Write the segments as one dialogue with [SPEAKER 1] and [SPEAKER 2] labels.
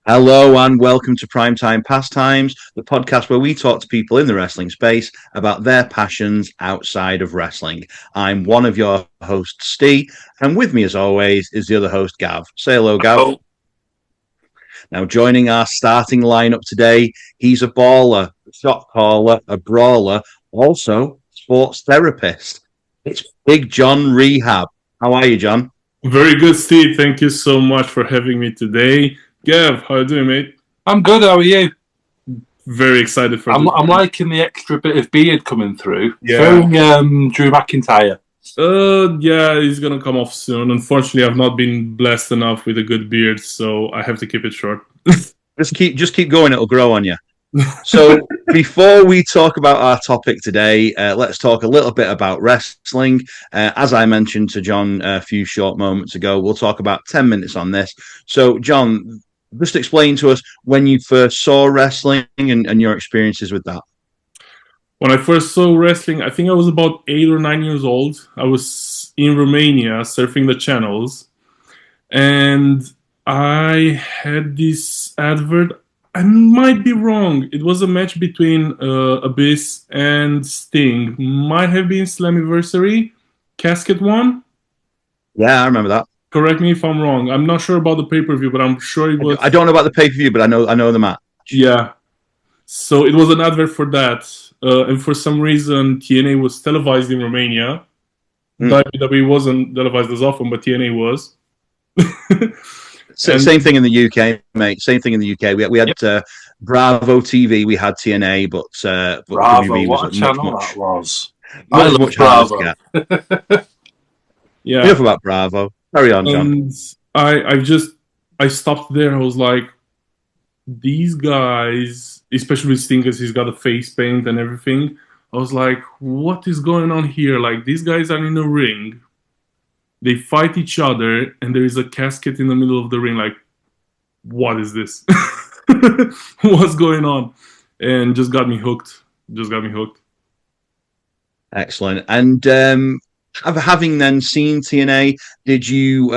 [SPEAKER 1] Hello and welcome to Primetime Pastimes, the podcast where we talk to people in the wrestling space about their passions outside of wrestling. I'm one of your hosts, Steve, and with me, as always, is the other host, Gav. Say hello, Gav.
[SPEAKER 2] Oh,
[SPEAKER 1] Now, joining our starting lineup today, he's a baller, a shot caller, a brawler, also sports therapist. It's Big John Rehab. How are you, John?
[SPEAKER 2] very good, Steve. Thank you so much for having me today. Gav, how you doing, mate?
[SPEAKER 3] I'm good. How are you?
[SPEAKER 2] Very excited for
[SPEAKER 3] I'm
[SPEAKER 2] this.
[SPEAKER 3] liking the extra bit of beard coming through.
[SPEAKER 2] Yeah.
[SPEAKER 3] Very Drew McIntyre.
[SPEAKER 2] Yeah, he's gonna come off soon. Unfortunately, I've not been blessed enough with a good beard, so I have to keep it short.
[SPEAKER 1] Just keep going; it'll grow on you. So, before we talk about our topic today, let's talk a little bit about wrestling. As I mentioned to John a few short moments ago, we'll talk about 10 minutes on this. So, John, just explain to us when you first saw wrestling and your experiences with that.
[SPEAKER 2] When I first saw wrestling, I think I was about 8 or 9 years old. I was in Romania surfing the channels, and I had this advert. I might be wrong. It was a match between Abyss and Sting. Might have been Slammiversary. Casket won.
[SPEAKER 1] Yeah, I remember that.
[SPEAKER 2] Correct me if I'm wrong. I'm not sure about the pay-per-view, but I'm sure it was.
[SPEAKER 1] I don't know about the pay-per-view, but I know the match.
[SPEAKER 2] Yeah. So it was an advert for that. And for some reason, TNA was televised in Romania. WWE wasn't televised as often, but TNA was.
[SPEAKER 1] Same thing in the UK, mate. Same thing in the UK. We had Bravo TV, we had TNA, but
[SPEAKER 3] Bravo,
[SPEAKER 1] WB
[SPEAKER 3] what
[SPEAKER 1] was
[SPEAKER 3] a channel
[SPEAKER 1] much,
[SPEAKER 3] that was.
[SPEAKER 1] I
[SPEAKER 3] love
[SPEAKER 1] much
[SPEAKER 3] Bravo.
[SPEAKER 1] harder to get.
[SPEAKER 2] Yeah.
[SPEAKER 1] Enough about Bravo. Carry on, John.
[SPEAKER 2] And I stopped there. I was like, these guys, especially with Sting, because he's got a face paint and everything. I was like, what is going on here? Like, these guys are in a ring. They fight each other, and there is a casket in the middle of the ring. Like, what is this? What's going on? And just got me hooked.
[SPEAKER 1] Excellent. And having then seen TNA, did you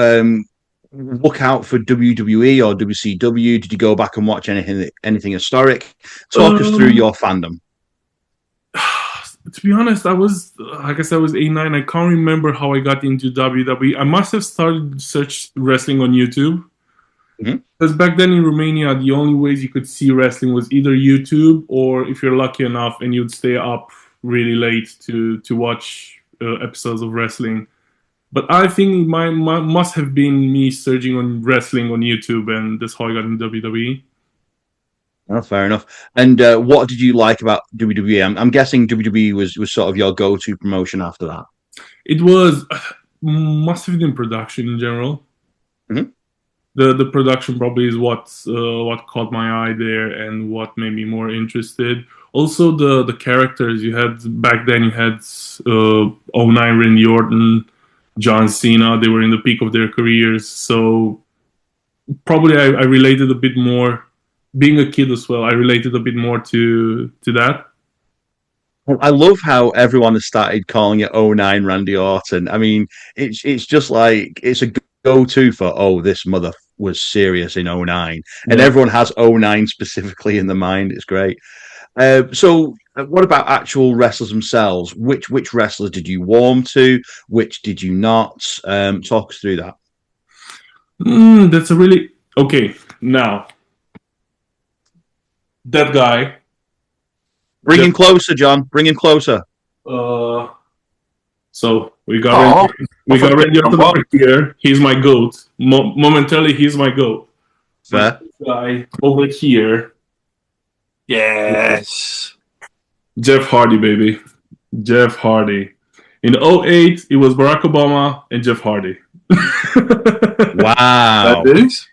[SPEAKER 1] look out for WWE or WCW? Did you go back and watch anything historic? Talk us through your fandom.
[SPEAKER 2] To be honest, I was, like I said, I was 8, 9. I can't remember how I got into WWE. I must have started search wrestling on YouTube. Because back then in Romania, the only ways you could see wrestling was either YouTube or if you're lucky enough and you'd stay up really late to watch episodes of wrestling. But I think it must have been me searching on wrestling on YouTube, and that's how I got into WWE.
[SPEAKER 1] Oh, fair enough. And what did you like about WWE? I'm guessing WWE was sort of your go-to promotion after that.
[SPEAKER 2] It was must have been production in general.
[SPEAKER 1] Mm-hmm.
[SPEAKER 2] The production probably is what caught my eye there and what made me more interested. Also the characters you had back then. You had 09 Randy Orton, John Cena. They were in the peak of their careers, so probably I related a bit more. Being a kid as well, I related a bit more to that.
[SPEAKER 1] I love how everyone has started calling it '09 Randy Orton. I mean, it's just like it's a go-to for this mother was serious in '09, and everyone has '09 specifically in the mind. It's great. So, what about actual wrestlers themselves? Which wrestlers did you warm to? Which did you not? Talk us through that.
[SPEAKER 2] That's a really okay. Now, that guy.
[SPEAKER 1] Bring him closer, John. Bring him closer.
[SPEAKER 2] So we got Randy Orton over here. He's my goat. Momentarily, he's my goat.
[SPEAKER 1] Fair.
[SPEAKER 2] This guy over here.
[SPEAKER 3] Yes.
[SPEAKER 2] Jeff Hardy, baby. Jeff Hardy. In 2008, it was Barack Obama and Jeff Hardy.
[SPEAKER 1] Wow.
[SPEAKER 3] That is?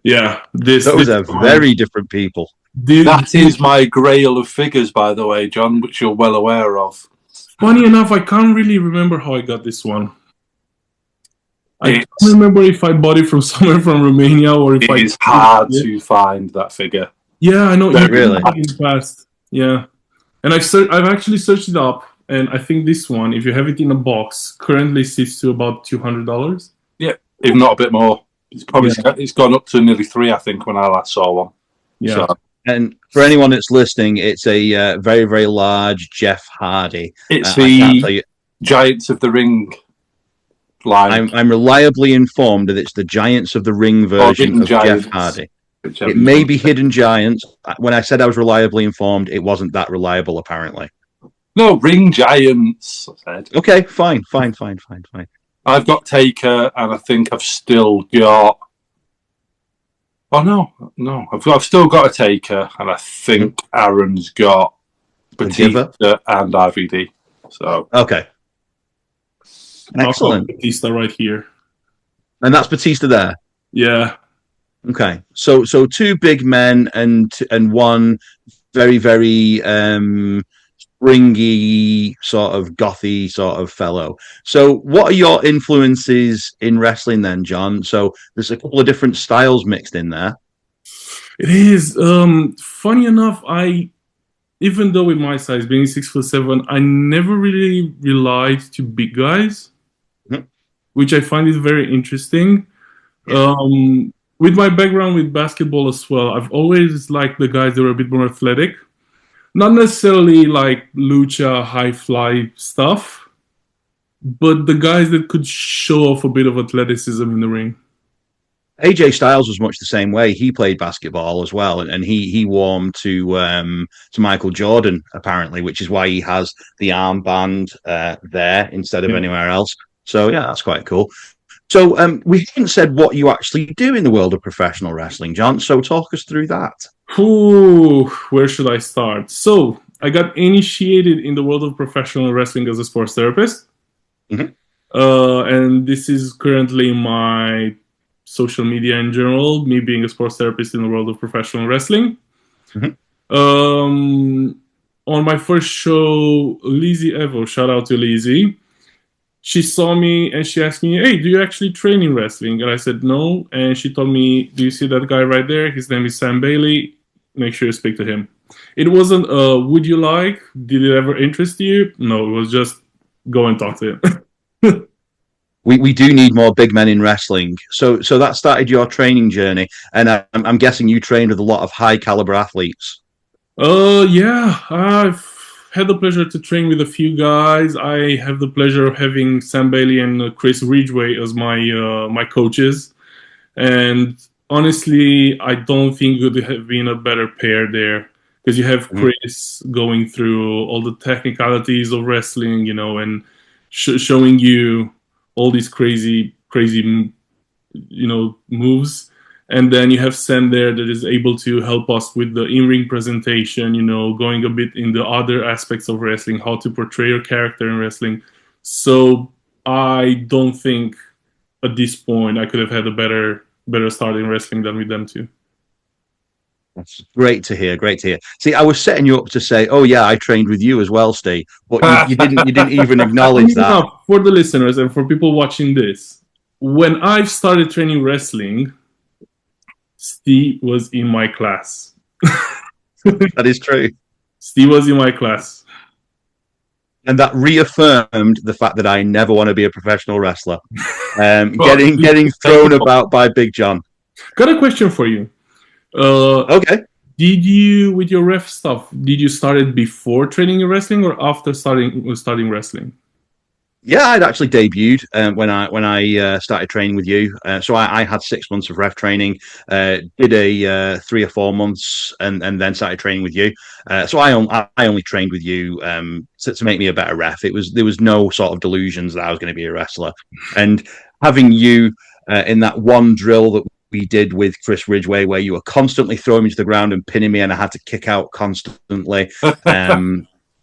[SPEAKER 2] Yeah.
[SPEAKER 1] Those are very different people.
[SPEAKER 3] That is my grail of figures, by the way, John, which you're well aware of.
[SPEAKER 2] Funny enough, I can't really remember how I got this one. I can't remember if I bought it from somewhere from Romania or if
[SPEAKER 3] it is hard to find that figure.
[SPEAKER 2] Yeah, I know.
[SPEAKER 1] Really?
[SPEAKER 2] In the past. Yeah. And I've actually searched it up, and I think this one, if you have it in a box, currently sits to about $200.
[SPEAKER 3] Yeah, if not a bit more. It's probably it's gone up to nearly 3, I think, when I last saw one.
[SPEAKER 2] Yeah.
[SPEAKER 3] So,
[SPEAKER 1] And for anyone that's listening, it's a very, very large Jeff Hardy.
[SPEAKER 3] it's
[SPEAKER 1] I can't
[SPEAKER 3] the
[SPEAKER 1] tell you.
[SPEAKER 3] Giants of the Ring line.
[SPEAKER 1] I'm reliably informed that it's the Giants of the Ring version
[SPEAKER 3] Hidden
[SPEAKER 1] of Jeff
[SPEAKER 3] Giants,
[SPEAKER 1] Hardy.
[SPEAKER 3] whichever
[SPEAKER 1] It may be Hidden Giants. When I said I was reliably informed, it wasn't that reliable, apparently.
[SPEAKER 3] No, Ring Giants, I said.
[SPEAKER 1] Okay, fine.
[SPEAKER 3] I've got Taker, and I think I've still got. Oh no! I've still got a Taker, and I think Aaron's got Batista and RVD. So
[SPEAKER 1] okay, excellent.
[SPEAKER 2] Batista right here,
[SPEAKER 1] and that's Batista there.
[SPEAKER 2] Yeah.
[SPEAKER 1] Okay, so 2 big men and one very, very springy, sort of gothy sort of fellow. So what are your influences in wrestling then, John? So there's a couple of different styles mixed in there.
[SPEAKER 2] It is. Funny enough, even though with my size being 6'7", I never really relied to big guys, which I find is very interesting. With my background with basketball as well, I've always liked the guys that were a bit more athletic. Not necessarily like lucha, high fly stuff, but the guys that could show off a bit of athleticism in the ring.
[SPEAKER 1] AJ Styles was much the same way. He played basketball as well, and he warmed to Michael Jordan apparently, which is why he has the armband there instead of anywhere else. So yeah, that's quite cool. So we haven't said what you actually do in the world of professional wrestling, John. So talk us through that.
[SPEAKER 2] Ooh, where should I start? So I got initiated in the world of professional wrestling as a sports therapist. And this is currently my social media in general, me being a sports therapist in the world of professional wrestling. On my first show, Lizzie Evo, shout out to Lizzie, she saw me and she asked me, hey, do you actually train in wrestling? And I said, no. And she told me, do you see that guy right there? His name is Sam Bailey. Make sure you speak to him. It wasn't, would you like? Did it ever interest you? No, it was just go and talk to him.
[SPEAKER 1] We do need more big men in wrestling. So that started your training journey. And I'm guessing you trained with a lot of high caliber athletes.
[SPEAKER 2] Yeah, I've had the pleasure to train with a few guys. I have the pleasure of having Sam Bailey and Chris Ridgway as my coaches. And honestly, I don't think it would have been a better pair there, because you have Chris going through all the technicalities of wrestling, and showing you all these crazy, moves. And then you have Sam there that is able to help us with the in-ring presentation, going a bit in the other aspects of wrestling, how to portray your character in wrestling. So I don't think at this point I could have had a better start in wrestling than with them two.
[SPEAKER 1] That's great to hear. See, I was setting you up to say, "Oh yeah, I trained with you as well, Steve," but you didn't even acknowledge that.
[SPEAKER 2] For the listeners and for people watching this, when I started training wrestling, Steve was in my class.
[SPEAKER 1] That is true.
[SPEAKER 2] Steve was in my class.
[SPEAKER 1] And that reaffirmed the fact that I never want to be a professional wrestler. Getting thrown about by Big John.
[SPEAKER 2] Got a question for you.
[SPEAKER 1] Okay.
[SPEAKER 2] Did you, with your ref stuff, did you start it before training in wrestling or after starting wrestling?
[SPEAKER 1] Yeah, I'd actually debuted when I started training with you. So I had 6 months of ref training, did a 3 or 4 months, and then started training with you. So I only trained with you to make me a better ref. There was no sort of delusions that I was going to be a wrestler. And having you in that one drill that we did with Chris Ridgway, where you were constantly throwing me to the ground and pinning me, and I had to kick out constantly.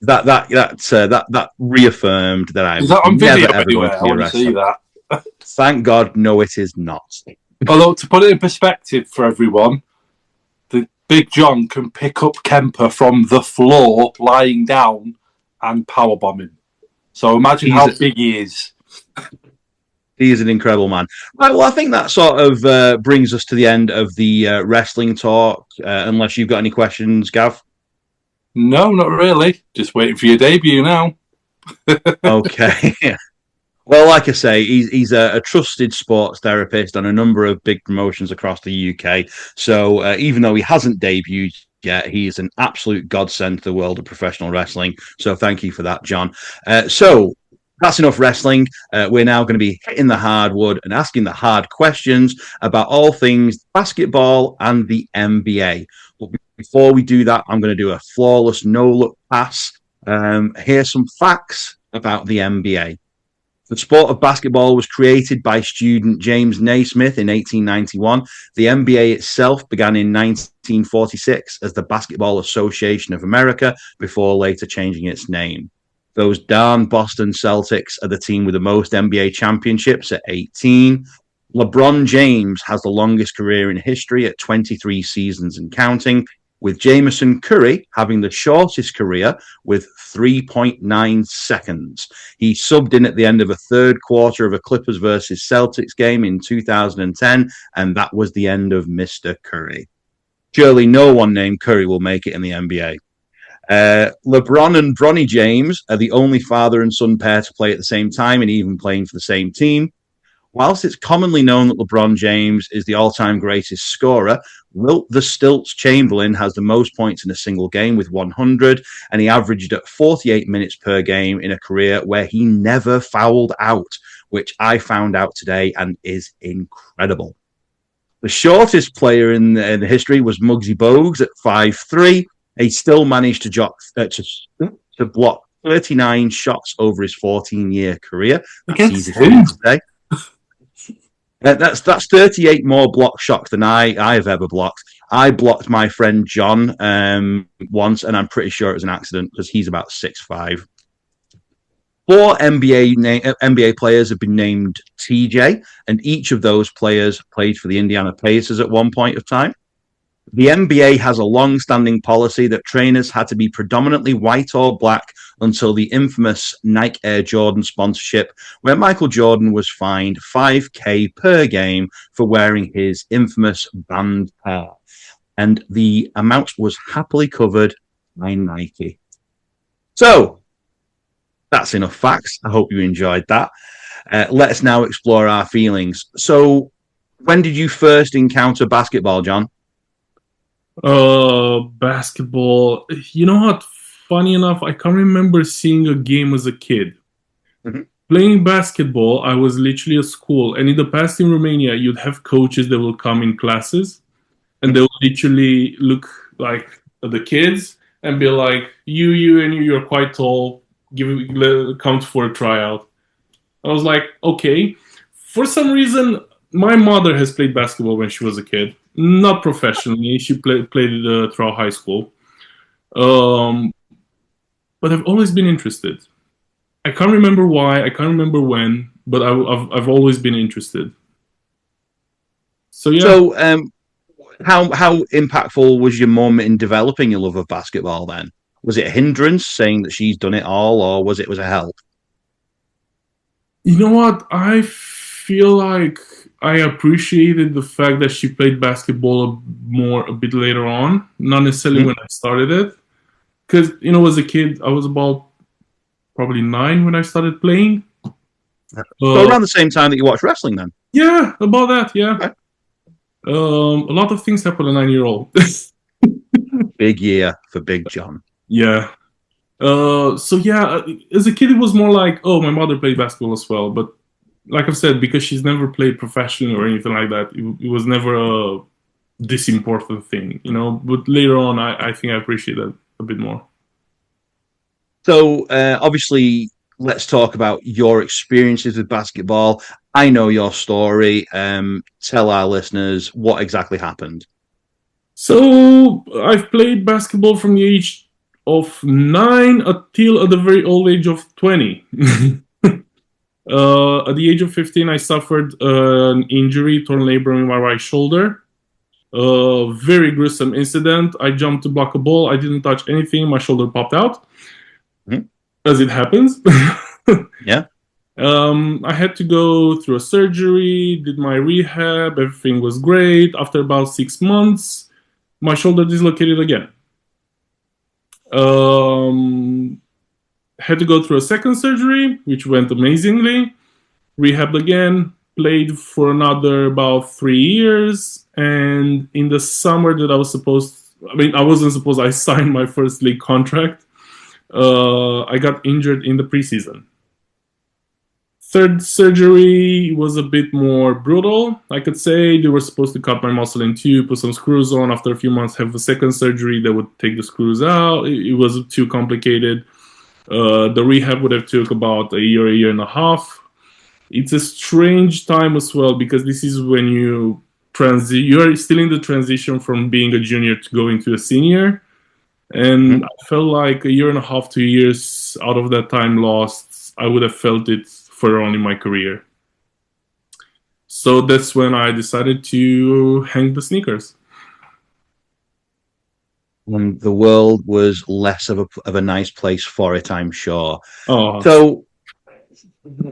[SPEAKER 1] That reaffirmed that I
[SPEAKER 3] was
[SPEAKER 1] never ever going to be a wrestler. See that. Thank God, no, it is not.
[SPEAKER 3] Although, to put it in perspective for everyone, the Big John can pick up Kemper from the floor, lying down, and powerbombing. So imagine how big he is.
[SPEAKER 1] He is an incredible man. Right, well, I think that sort of brings us to the end of the wrestling talk, unless you've got any questions, Gav.
[SPEAKER 3] No, not really. Just waiting for your debut now.
[SPEAKER 1] Okay. Well, like I say, he's a trusted sports therapist on a number of big promotions across the UK. So even though he hasn't debuted yet, he is an absolute godsend to the world of professional wrestling. So thank you for that, John. So that's enough wrestling. We're now going to be hitting the hardwood and asking the hard questions about all things basketball and the NBA. But before we do that, I'm going to do a flawless no-look pass. Here's some facts about the NBA. The sport of basketball was created by student James Naismith in 1891. The NBA itself began in 1946 as the Basketball Association of America before later changing its name. Those darn Boston Celtics are the team with the most NBA championships at 18. LeBron James has the longest career in history at 23 seasons and counting, with Jamison Curry having the shortest career with 3.9 seconds. He subbed in at the end of a third quarter of a Clippers versus Celtics game in 2010, and that was the end of Mr. Curry. Surely no one named Curry will make it in the NBA. LeBron and Bronny James are the only father and son pair to play at the same time and even playing for the same team. Whilst it's commonly known that LeBron James is the all-time greatest scorer, Wilt the Stilts Chamberlain has the most points in a single game with 100, and he averaged at 48 minutes per game in a career where he never fouled out, which I found out today and is incredible. The shortest player in the history was Muggsy Bogues at 5'3". He still managed to block 39 shots over his 14-year career. That's easy for me to say. That's 38 more block shots than I've ever blocked. I blocked my friend John once, and I'm pretty sure it was an accident because he's about 6'5". 4 NBA players have been named TJ, and each of those players played for the Indiana Pacers at one point of time. The NBA has a long-standing policy that trainers had to be predominantly white or black until the infamous Nike Air Jordan sponsorship, where Michael Jordan was fined $5,000 per game for wearing his infamous band pair. And the amount was happily covered by Nike. So, that's enough facts. I hope you enjoyed that. Let's now explore our feelings. So, when did you first encounter basketball, John?
[SPEAKER 2] Basketball. You know what? Funny enough, I can't remember seeing a game as a kid. Mm-hmm. Playing basketball, I was literally at school, and in the past in Romania, you'd have coaches that will come in classes, and they will literally look like at the kids and be like, you're quite tall, come for a tryout. I was like, okay. For some reason, my mother has played basketball when she was a kid. Not professionally. She played throughout high school. But I've always been interested. I can't remember why. I can't remember when. But I've always been interested. So yeah.
[SPEAKER 1] So how impactful was your mum in developing your love of basketball then? Was it a hindrance, saying that she's done it all, or was it a help?
[SPEAKER 2] You know what? I feel like I appreciated the fact that she played basketball a bit later on, not necessarily when I started it. Because, as a kid, I was about probably 9 when I started playing.
[SPEAKER 1] So around the same time that you watched wrestling then?
[SPEAKER 2] Yeah, about that, yeah. Okay. A lot of things happen to a 9-year-old.
[SPEAKER 1] Big year for Big John.
[SPEAKER 2] Yeah. So yeah, as a kid, it was more like, oh, my mother played basketball as well. But like I've said, because she's never played professionally or anything like that, it was never this important thing, But later on, I think I appreciate that a bit more.
[SPEAKER 1] So obviously, let's talk about your experiences with basketball. I know your story. Tell our listeners what exactly happened.
[SPEAKER 2] So I've played basketball from the age of 9 until at the very old age of 20. At the age of 15, I suffered an injury, torn labrum in my right shoulder. Very gruesome incident. I jumped to block a ball. I didn't touch anything. My shoulder popped out. Mm-hmm. As it happens.
[SPEAKER 1] Yeah.
[SPEAKER 2] I had to go through a surgery, did my rehab. Everything was great. After about 6 months, my shoulder dislocated again. Had to go through a second surgery, which went amazingly. rehabbed again, played for another about 3 years, and in the summer that I wasn't supposed, I signed my first league contract. I got injured in the preseason. Third surgery was a bit more brutal, I could say. They were supposed to cut my muscle in two, put some screws on. After a few months, have a second surgery that would take the screws out. It was too complicated. The rehab would have took about a year and a half. It's a strange time as well because this is when you're still in the transition from being a junior to going to a senior. And
[SPEAKER 1] Mhm.
[SPEAKER 2] I felt like a year and a half, 2 years out of that time lost, I would have felt it further on in my career. So that's when I decided to hang the sneakers.
[SPEAKER 1] And the world was less of a nice place for it, I'm sure.
[SPEAKER 2] Oh,
[SPEAKER 1] So,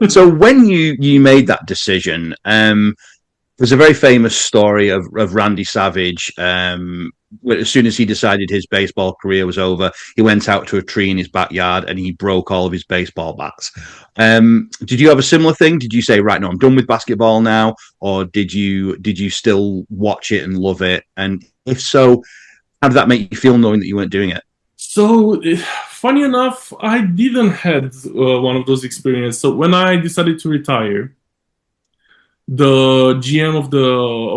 [SPEAKER 1] so when you made that decision, there's a very famous story of Randy Savage. As soon as he decided his baseball career was over, he went out to a tree in his backyard and he broke all of his baseball bats. Did you have a similar thing? Did you say, right, no, I'm done with basketball now, or did you still watch it and love it? And if so, how did that make you feel knowing that you weren't doing it?
[SPEAKER 2] so funny enough, I didn't had one of those experiences. So when I decided to retire, the GM of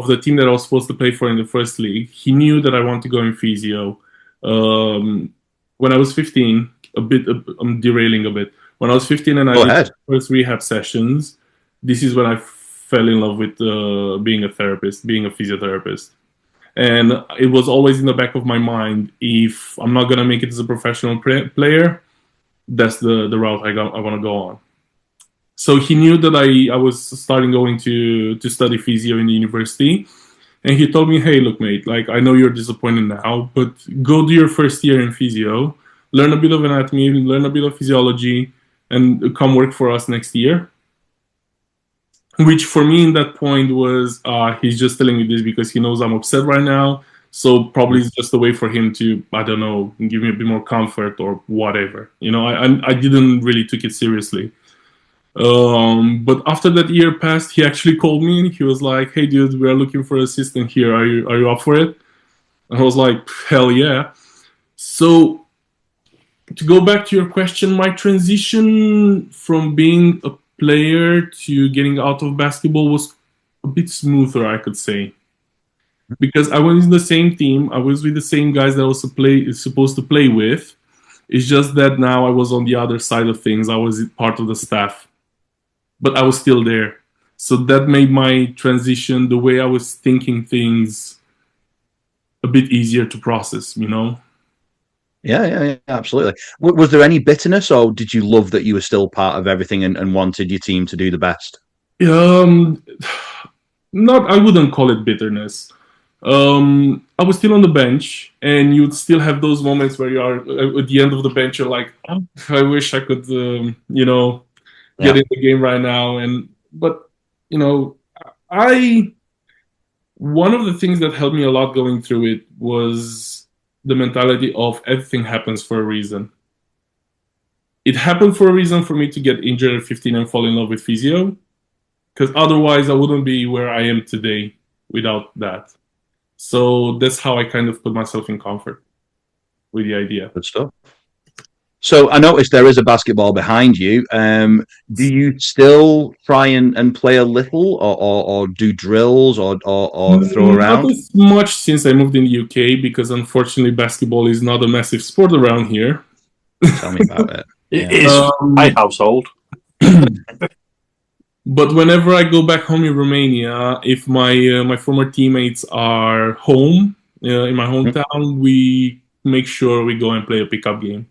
[SPEAKER 2] the team that I was supposed to play for in the first league, he knew that I wanted to go in physio. When I was 15, I'm derailing a bit. When I was 15 and I
[SPEAKER 1] Go
[SPEAKER 2] did
[SPEAKER 1] ahead.
[SPEAKER 2] first rehab sessions, this is when I fell in love with being a therapist, being a physiotherapist. And it was always in the back of my mind, if I'm not gonna make it as a professional player, that's the route I want to go on. So he knew that I was starting going to study physio in the university, and he told me, "Hey, look, mate, like I know you're disappointed now, but go do your first year in physio, learn a bit of anatomy, learn a bit of physiology, and come work for us next year." Which for me in that point was he's just telling me this because he knows I'm upset right now. So probably it's just a way for him to, I don't know, give me a bit more comfort or whatever. I didn't really took it seriously. But after that year passed, he actually called me and he was like, "Hey, dude, we are looking for an assistant here. Are you up for it?" And I was like, "Hell yeah!" So to go back to your question, my transition from being a player to getting out of basketball was a bit smoother, I could say, because I was in the same team. I was with the same guys that I was supposed to play with. It's just that now I was on the other side of things. I was part of the staff, but I was still there. So that made my transition, the way I was thinking things, a bit easier to process.
[SPEAKER 1] Yeah, absolutely. Was there any bitterness, or did you love that you were still part of everything and wanted your team to do the best?
[SPEAKER 2] Um, not, I wouldn't call it bitterness. I was still on the bench, and you'd still have those moments where you are at the end of the bench. You're like, "Oh, I wish I could, get
[SPEAKER 1] Yeah,
[SPEAKER 2] in the game right now." But you know, I one of the things that helped me a lot going through it was the mentality of everything happens for a reason. It happened for a reason for me to get injured at 15 and fall in love with physio, because otherwise I wouldn't be where I am today without that. So that's how I kind of put myself in comfort with the idea.
[SPEAKER 1] good stuff. So I noticed there is a basketball behind you. Do you still try and play a little, or do drills, or throw
[SPEAKER 2] Not
[SPEAKER 1] around?
[SPEAKER 2] as much since I moved in the UK because unfortunately basketball is not a massive sport around here.
[SPEAKER 1] Tell me about it.
[SPEAKER 3] It
[SPEAKER 1] Yeah.
[SPEAKER 3] is my household.
[SPEAKER 2] But whenever I go back home in Romania, if my former teammates are home in my hometown, we make sure we go and play a pickup game.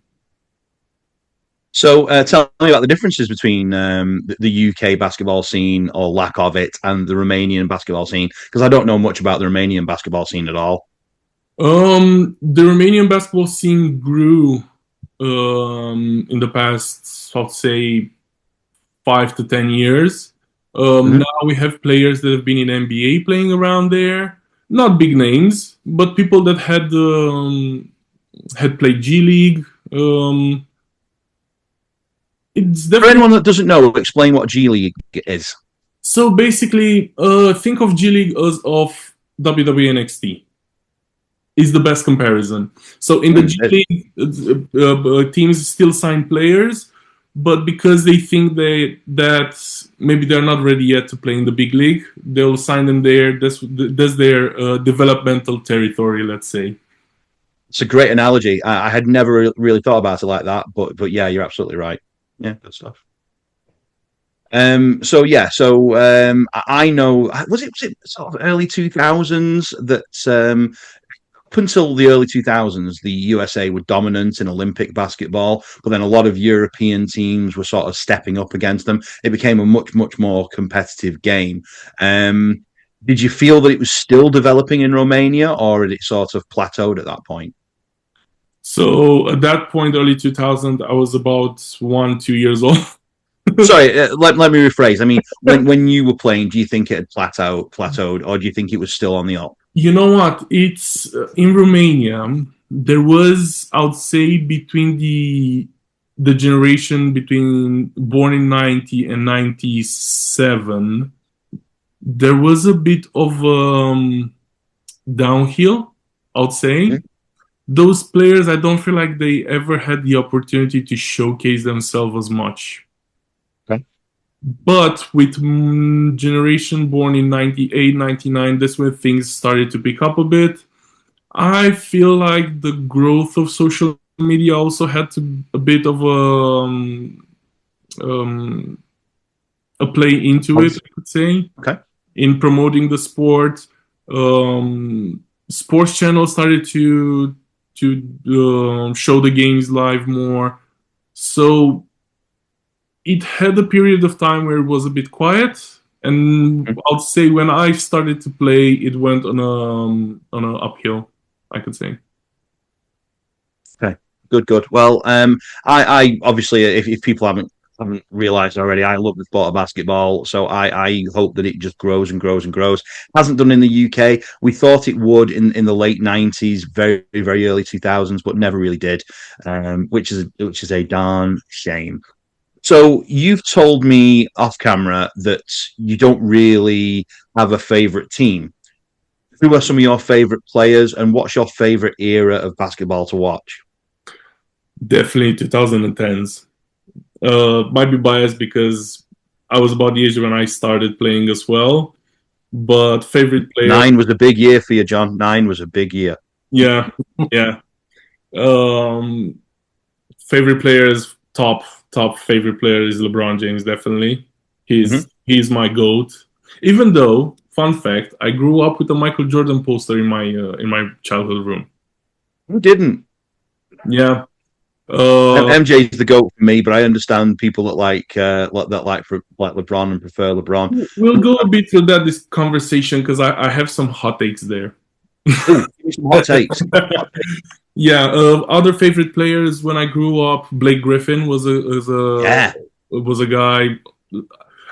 [SPEAKER 1] So tell me about the differences between the UK basketball scene, or lack of it, and the Romanian basketball scene, because I don't know much about the Romanian basketball scene at all.
[SPEAKER 2] The Romanian basketball scene grew in the past, I'd say, 5 to 10 years.
[SPEAKER 1] Mhm.
[SPEAKER 2] Now we have players that have been in NBA playing around there. Not big names, but people that had played G League. It's
[SPEAKER 1] For
[SPEAKER 2] definitely
[SPEAKER 1] anyone that doesn't know, explain what G League is.
[SPEAKER 2] so. Basically, think of G League as of WWE NXT. Is the best comparison. So in the G League, teams still sign players, but because they think that maybe they're not ready yet to play in the big league, they'll sign them there. That's their developmental territory, let's say.
[SPEAKER 1] It's a great analogy. I had never really thought about it like that, but yeah, you're absolutely right. Yeah, good stuff. So yeah, so I know was it sort of early 2000s that up until the early 2000s, the USA were dominant in Olympic basketball, but then a lot of European teams were sort of stepping up against them. It became a much more competitive game. Did you feel that it was still developing in Romania, or had it sort of plateaued at that point?
[SPEAKER 2] So at that point, early 2000, I was about 1, 2 years old.
[SPEAKER 1] Sorry, let me rephrase. I mean, when you were playing, do you think it had plateaued, or do you think it was still on the up?
[SPEAKER 2] You know what? It's in Romania. There was, I would say, between the generation between born in 90 and 97, there was a bit of downhill, I would say.
[SPEAKER 1] Mhm.
[SPEAKER 2] Those players, I don't feel like they ever had the opportunity to showcase themselves as much.
[SPEAKER 1] Okay.
[SPEAKER 2] But with generation born in 98, 99, that's when things started to pick up a bit. I feel like the growth of social media also had a bit of um, a play into it, I could say,
[SPEAKER 1] Okay.
[SPEAKER 2] in promoting the sport. Sports channels started to show the games live more. So it had a period of time where it was a bit quiet, and I'll say when I started to play, it went on an uphill, I could say.
[SPEAKER 1] Okay, good. Well, I obviously, if people haven't realised already, I love the sport of basketball. So I hope that it just grows and grows and grows. Hasn't done in the UK. We thought it would in the late '90s, very early 2000s, but never really did, which is a darn shame. So you've told me off camera that you don't really have a favourite team. Who are some of your favourite players, and what's your favourite era of basketball to watch?
[SPEAKER 2] Definitely 2010s. Might be biased because I was about the age when I started playing as well. But favorite player,
[SPEAKER 1] Nine was a big year for you, John. Nine was a big year.
[SPEAKER 2] yeah, yeah. Um, favorite players, top favorite player is LeBron James. Definitely,
[SPEAKER 1] Mm-hmm.
[SPEAKER 2] he's my goat. Even though, fun fact, I grew up with a Michael Jordan poster in my childhood room.
[SPEAKER 1] Who didn't?
[SPEAKER 2] Yeah. Uh,
[SPEAKER 1] MJ's the goat for me, but I understand people that like LeBron and prefer LeBron.
[SPEAKER 2] we'll go a bit through that this conversation because I have some hot takes there.
[SPEAKER 1] Oh, give me some hot takes.
[SPEAKER 2] Yeah, other favorite players when I grew up, Blake Griffin
[SPEAKER 1] Yeah,
[SPEAKER 2] was a guy.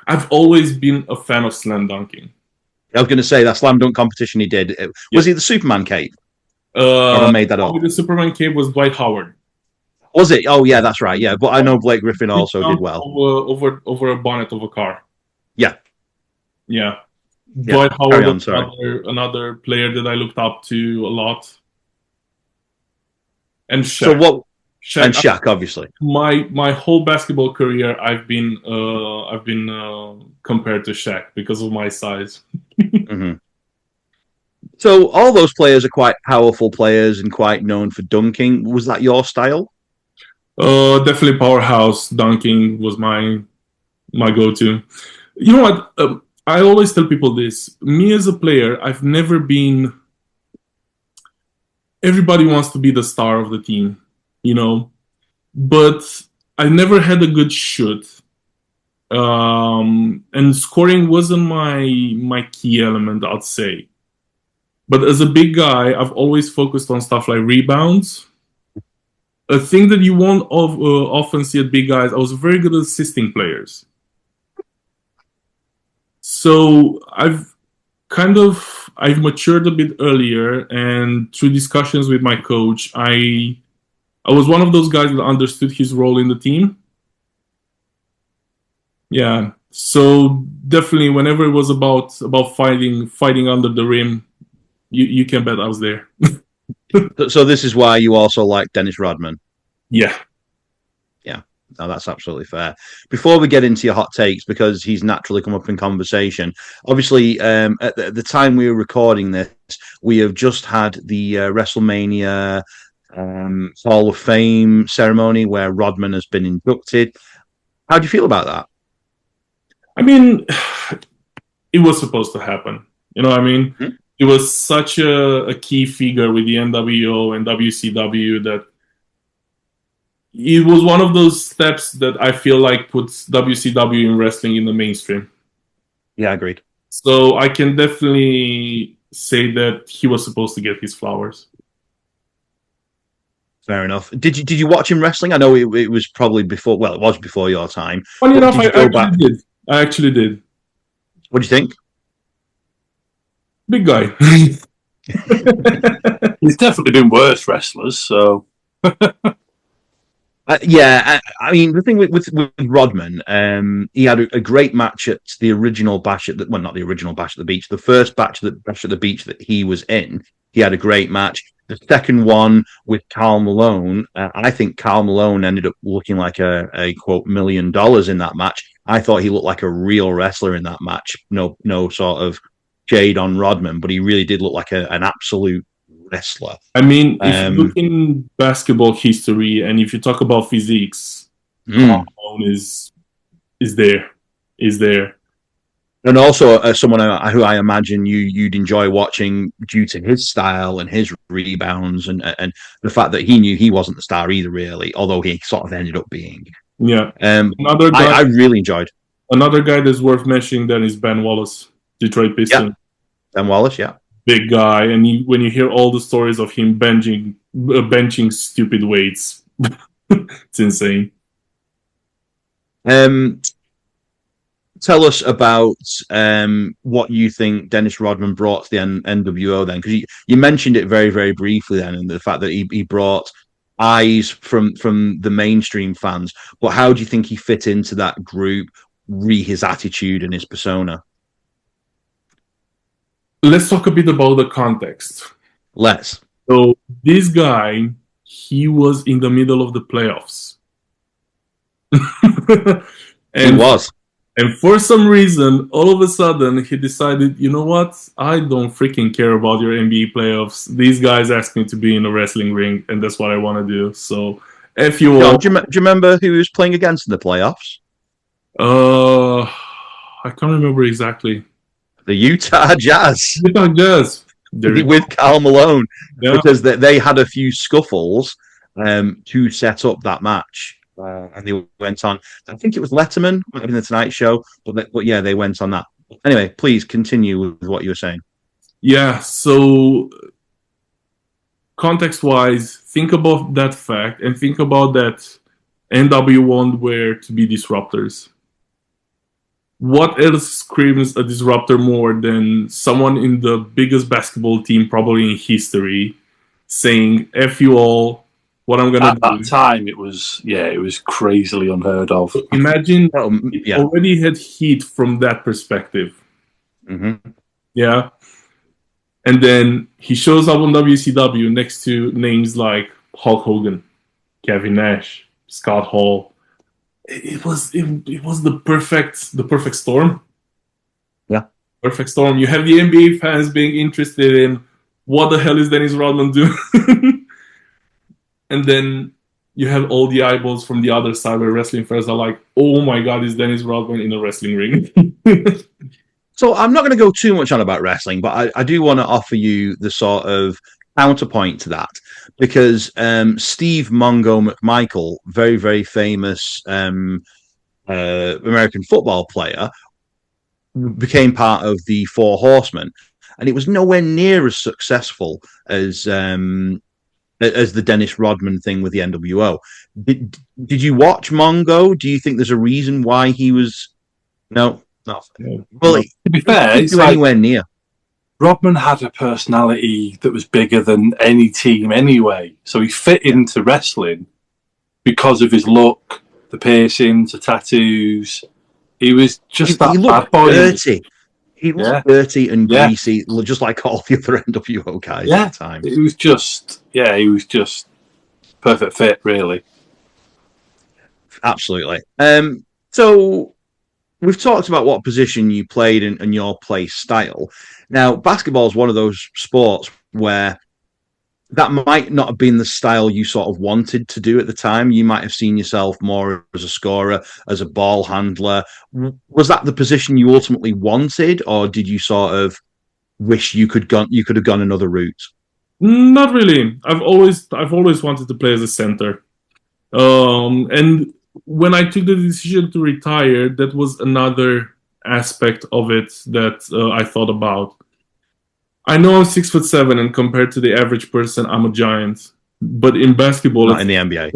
[SPEAKER 2] I've always been a fan of slam dunking.
[SPEAKER 1] I was going to say that slam dunk competition he did.
[SPEAKER 2] Yeah.
[SPEAKER 1] Was he the Superman cape? Or have I
[SPEAKER 2] Uh,
[SPEAKER 1] made that up?
[SPEAKER 2] with the Superman cape was Dwight Howard.
[SPEAKER 1] Was it? Oh yeah, that's right. Yeah, but I know Blake Griffin also did well.
[SPEAKER 2] Over a bonnet of a car.
[SPEAKER 1] Yeah,
[SPEAKER 2] Yeah,
[SPEAKER 1] yeah.
[SPEAKER 2] Dwight
[SPEAKER 1] Carry
[SPEAKER 2] Howard
[SPEAKER 1] on.
[SPEAKER 2] was
[SPEAKER 1] Sorry.
[SPEAKER 2] another player that I looked up to a lot, and
[SPEAKER 1] So
[SPEAKER 2] Shaq.
[SPEAKER 1] what? And
[SPEAKER 2] Shaq.
[SPEAKER 1] Shaq, obviously.
[SPEAKER 2] My whole basketball career, I've been compared to Shaq because of my size.
[SPEAKER 1] Mm-hmm. So all those players are quite powerful players and quite known for dunking. Was that your style?
[SPEAKER 2] Definitely powerhouse dunking was my go-to. You know what? I always tell people this. Me as a player, I've never been. Everybody wants to be the star of the team, you know, but I never had a good shoot. And scoring wasn't my key element, I'd say. But as a big guy, I've always focused on stuff like rebounds. A thing that you won't often see at big guys, I was very good at assisting players. So I've matured a bit earlier, and through discussions with my coach, I was one of those guys that understood his role in the team. Yeah. So definitely, whenever it was about fighting under the rim, you can bet I was there.
[SPEAKER 1] So this is why you also like Dennis Rodman.
[SPEAKER 2] Yeah.
[SPEAKER 1] Yeah, no, that's absolutely fair. Before we get into your hot takes, because he's naturally come up in conversation, obviously, at the time we were recording this, we have just had the WrestleMania Hall of Fame ceremony where Rodman has been inducted. How do you feel about that?
[SPEAKER 2] I mean, it was supposed to happen. You know what I mean?
[SPEAKER 1] Hmm?
[SPEAKER 2] It was such a key figure with the NWO and WCW that it was one of those steps that I feel like puts WCW in wrestling in the mainstream.
[SPEAKER 1] Yeah, agreed.
[SPEAKER 2] So I can definitely say that he was supposed to get his flowers.
[SPEAKER 1] Fair enough. Did you watch him wrestling? I know it was probably before. Well, it was before your time.
[SPEAKER 2] Funny
[SPEAKER 1] But
[SPEAKER 2] enough,
[SPEAKER 1] did
[SPEAKER 2] I
[SPEAKER 1] you go
[SPEAKER 2] actually
[SPEAKER 1] back?
[SPEAKER 2] did. I actually did.
[SPEAKER 1] What do you think?
[SPEAKER 2] Big guy.
[SPEAKER 3] He's definitely been worse wrestlers, so
[SPEAKER 1] Yeah, I mean the thing with Rodman, he had a great match at the original Bash at the well, not the original Bash at the Beach, the first Bash at the Beach that he was in. He had a great match. The second one with Karl Malone, I think Karl Malone ended up looking like a quote $1 million in that match. I thought he looked like a real wrestler in that match. No sort of shade on Rodman, but he really did look like an absolute wrestler.
[SPEAKER 2] I mean, if you look
[SPEAKER 1] Um,
[SPEAKER 2] in basketball history and if you talk about physiques, Karl
[SPEAKER 1] mm.
[SPEAKER 2] Malone is there. Is there.
[SPEAKER 1] And also, someone who I imagine you'd enjoy watching due to his style and his rebounds and the fact that he knew he wasn't the star either, really, although he sort of ended up being.
[SPEAKER 2] Yeah.
[SPEAKER 1] Um,
[SPEAKER 2] Another
[SPEAKER 1] I,
[SPEAKER 2] guy
[SPEAKER 1] I really enjoyed.
[SPEAKER 2] another guy that's worth mentioning then is Ben Wallace, Detroit
[SPEAKER 1] Yeah,
[SPEAKER 2] Pistons.
[SPEAKER 1] Ben Wallace. Yeah.
[SPEAKER 2] Big guy, and when you hear all the stories of him benching stupid weights, it's insane.
[SPEAKER 1] Um, Tell us about what you think Dennis Rodman brought to the NWO then, because you mentioned it very, very briefly then, and the fact that he brought eyes from the mainstream fans. But how do you think he fit into that group, his attitude and his persona?
[SPEAKER 2] Let's talk a bit about the context.
[SPEAKER 1] Let's.
[SPEAKER 2] So this guy, he was in the middle of the playoffs,
[SPEAKER 1] He
[SPEAKER 2] and
[SPEAKER 1] was.
[SPEAKER 2] and for some reason, all of a sudden, he decided, you know what? I don't freaking care about your NBA playoffs. These guys asked me to be in a wrestling ring, and that's what I want to do. So, if you
[SPEAKER 1] John,
[SPEAKER 2] all,
[SPEAKER 1] do you remember who he was playing against in the playoffs?
[SPEAKER 2] uh, I can't remember exactly.
[SPEAKER 1] The Utah Jazz
[SPEAKER 2] Utah Jazz. There you
[SPEAKER 1] with
[SPEAKER 2] go.
[SPEAKER 1] Karl Malone,
[SPEAKER 2] Yeah.
[SPEAKER 1] because they had a few scuffles to set up that match. And they went on. I think it was Letterman, might have been the Tonight Show, but yeah, they went on that. Anyway, please continue with what you were saying.
[SPEAKER 2] Yeah. So, context wise, think about that fact and think about that NW1 were to be disruptors. What else screams a disruptor more than someone in the biggest basketball team probably in history saying "F you all, what I'm gonna
[SPEAKER 3] at that
[SPEAKER 2] do"?
[SPEAKER 3] time it was crazily unheard of.
[SPEAKER 2] Imagine
[SPEAKER 1] Oh,
[SPEAKER 2] it
[SPEAKER 1] yeah.
[SPEAKER 2] already had heat from that perspective.
[SPEAKER 1] Mm-hmm.
[SPEAKER 2] Yeah. And then he shows up on WCW next to names like Hulk Hogan, Kevin Nash, Scott Hall. It was the perfect storm.
[SPEAKER 1] Yeah.
[SPEAKER 2] Perfect storm. You have the NBA fans being interested in what the hell is Dennis Rodman doing, and then you have all the eyeballs from the other side where wrestling fans are like, "Oh my God, is Dennis Rodman in a wrestling ring?"
[SPEAKER 1] So I'm not going to go too much on about wrestling, but I do want to offer you the sort of counterpoint to that, because Steve Mongo McMichael, very, very famous American football player, became part of the Four Horsemen, and it was nowhere near as successful as the Dennis Rodman thing with the NWO. Did you watch Mongo? Do you think there's a reason why he was no? Not well.
[SPEAKER 2] No.
[SPEAKER 3] To be
[SPEAKER 1] He
[SPEAKER 3] fair,
[SPEAKER 1] didn't
[SPEAKER 3] it's
[SPEAKER 1] do
[SPEAKER 3] like
[SPEAKER 1] anywhere near.
[SPEAKER 3] Rodman had a personality that was bigger than any team anyway, so he fit into wrestling because of his look, the piercings, the tattoos. He was just
[SPEAKER 1] He
[SPEAKER 3] that bad
[SPEAKER 1] looked
[SPEAKER 3] boy.
[SPEAKER 1] dirty. He looked dirty and
[SPEAKER 3] Yeah.
[SPEAKER 1] greasy, just like all the other NWO guys
[SPEAKER 3] Yeah.
[SPEAKER 1] at the time.
[SPEAKER 3] He was just perfect fit, really.
[SPEAKER 1] Absolutely. So we've talked about what position you played and your play style. Now, basketball is one of those sports where that might not have been the style you sort of wanted to do at the time. You might have seen yourself more as a scorer, as a ball handler. Was that the position you ultimately wanted, or did you sort of wish you could have gone another route?
[SPEAKER 2] Not really. I've always wanted to play as a center. And when I took the decision to retire, that was another aspect of it that I thought about. I know I'm 6'7", and compared to the average person, I'm a giant. But in basketball,
[SPEAKER 1] Not in the NBA.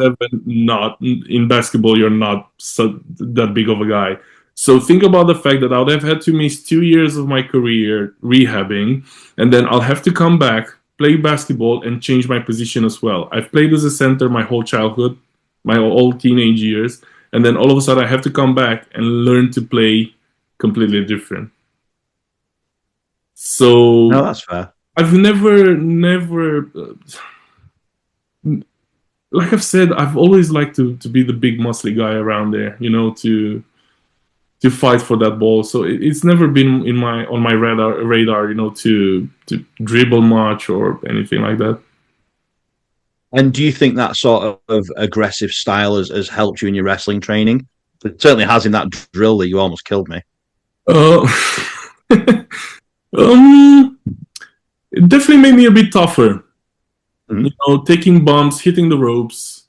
[SPEAKER 2] not in basketball, you're not that big of a guy. So think about the fact that I would have had to miss 2 years of my career rehabbing, and then I'll have to come back, play basketball, and change my position as well. I've played as a center my whole childhood, my whole teenage years, and then all of a sudden I have to come back and learn to play completely different. So
[SPEAKER 1] No, that's fair.
[SPEAKER 2] I've never, like I've said, I've always liked to be the big muscly guy around there, to fight for that ball. So it's never been on my radar, to dribble much or anything like that.
[SPEAKER 1] And do you think that sort of aggressive style has helped you in your wrestling training? It certainly has in that drill that you almost killed me.
[SPEAKER 2] Uh, it definitely made me a bit tougher.
[SPEAKER 1] Mm-hmm.
[SPEAKER 2] Taking bumps, hitting the ropes,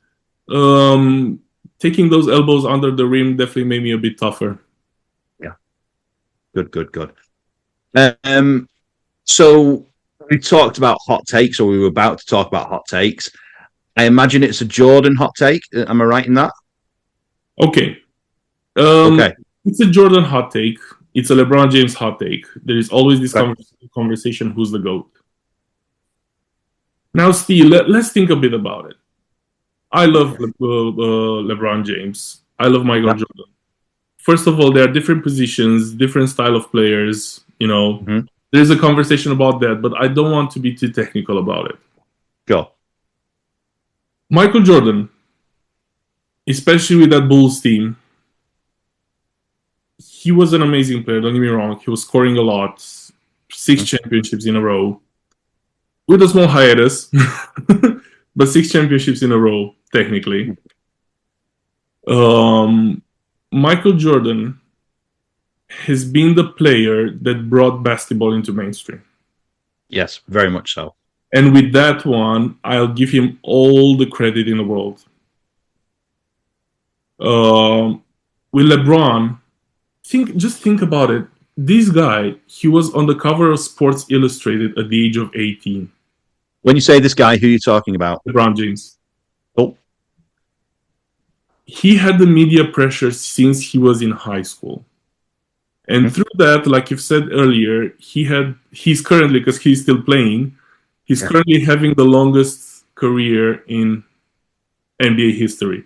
[SPEAKER 2] taking those elbows under the rim definitely made me a bit tougher.
[SPEAKER 1] Yeah. Good. So we talked about hot takes, or we were about to talk about hot takes. I imagine it's a Jordan hot take. Am I right in that?
[SPEAKER 2] Okay.
[SPEAKER 1] Okay.
[SPEAKER 2] It's a Jordan hot take. It's a LeBron James hot take. There is always this conversation, who's the GOAT? Now, Steve, let's think a bit about it. I love LeBron James. I love Michael Jordan. First of all, there are different positions, different style of players. There's a conversation about that, but I don't want to be too technical about it.
[SPEAKER 1] Go.
[SPEAKER 2] Michael Jordan, especially with that Bulls team, he was an amazing player, don't get me wrong. He was scoring a lot, 6 championships in a row, with a small hiatus, but 6 championships in a row, technically. Michael Jordan has been the player that brought basketball into mainstream.
[SPEAKER 1] Yes, very much so.
[SPEAKER 2] And with that one, I'll give him all the credit in the world. With LeBron, just think about it. This guy, he was on the cover of Sports Illustrated at the age of 18.
[SPEAKER 1] When you say this guy, who are you talking about?
[SPEAKER 2] LeBron James.
[SPEAKER 1] Oh.
[SPEAKER 2] He had the media pressure since he was in high school. And through that, like you've said earlier, he's currently, because he's still playing, he's currently having the longest career in NBA history.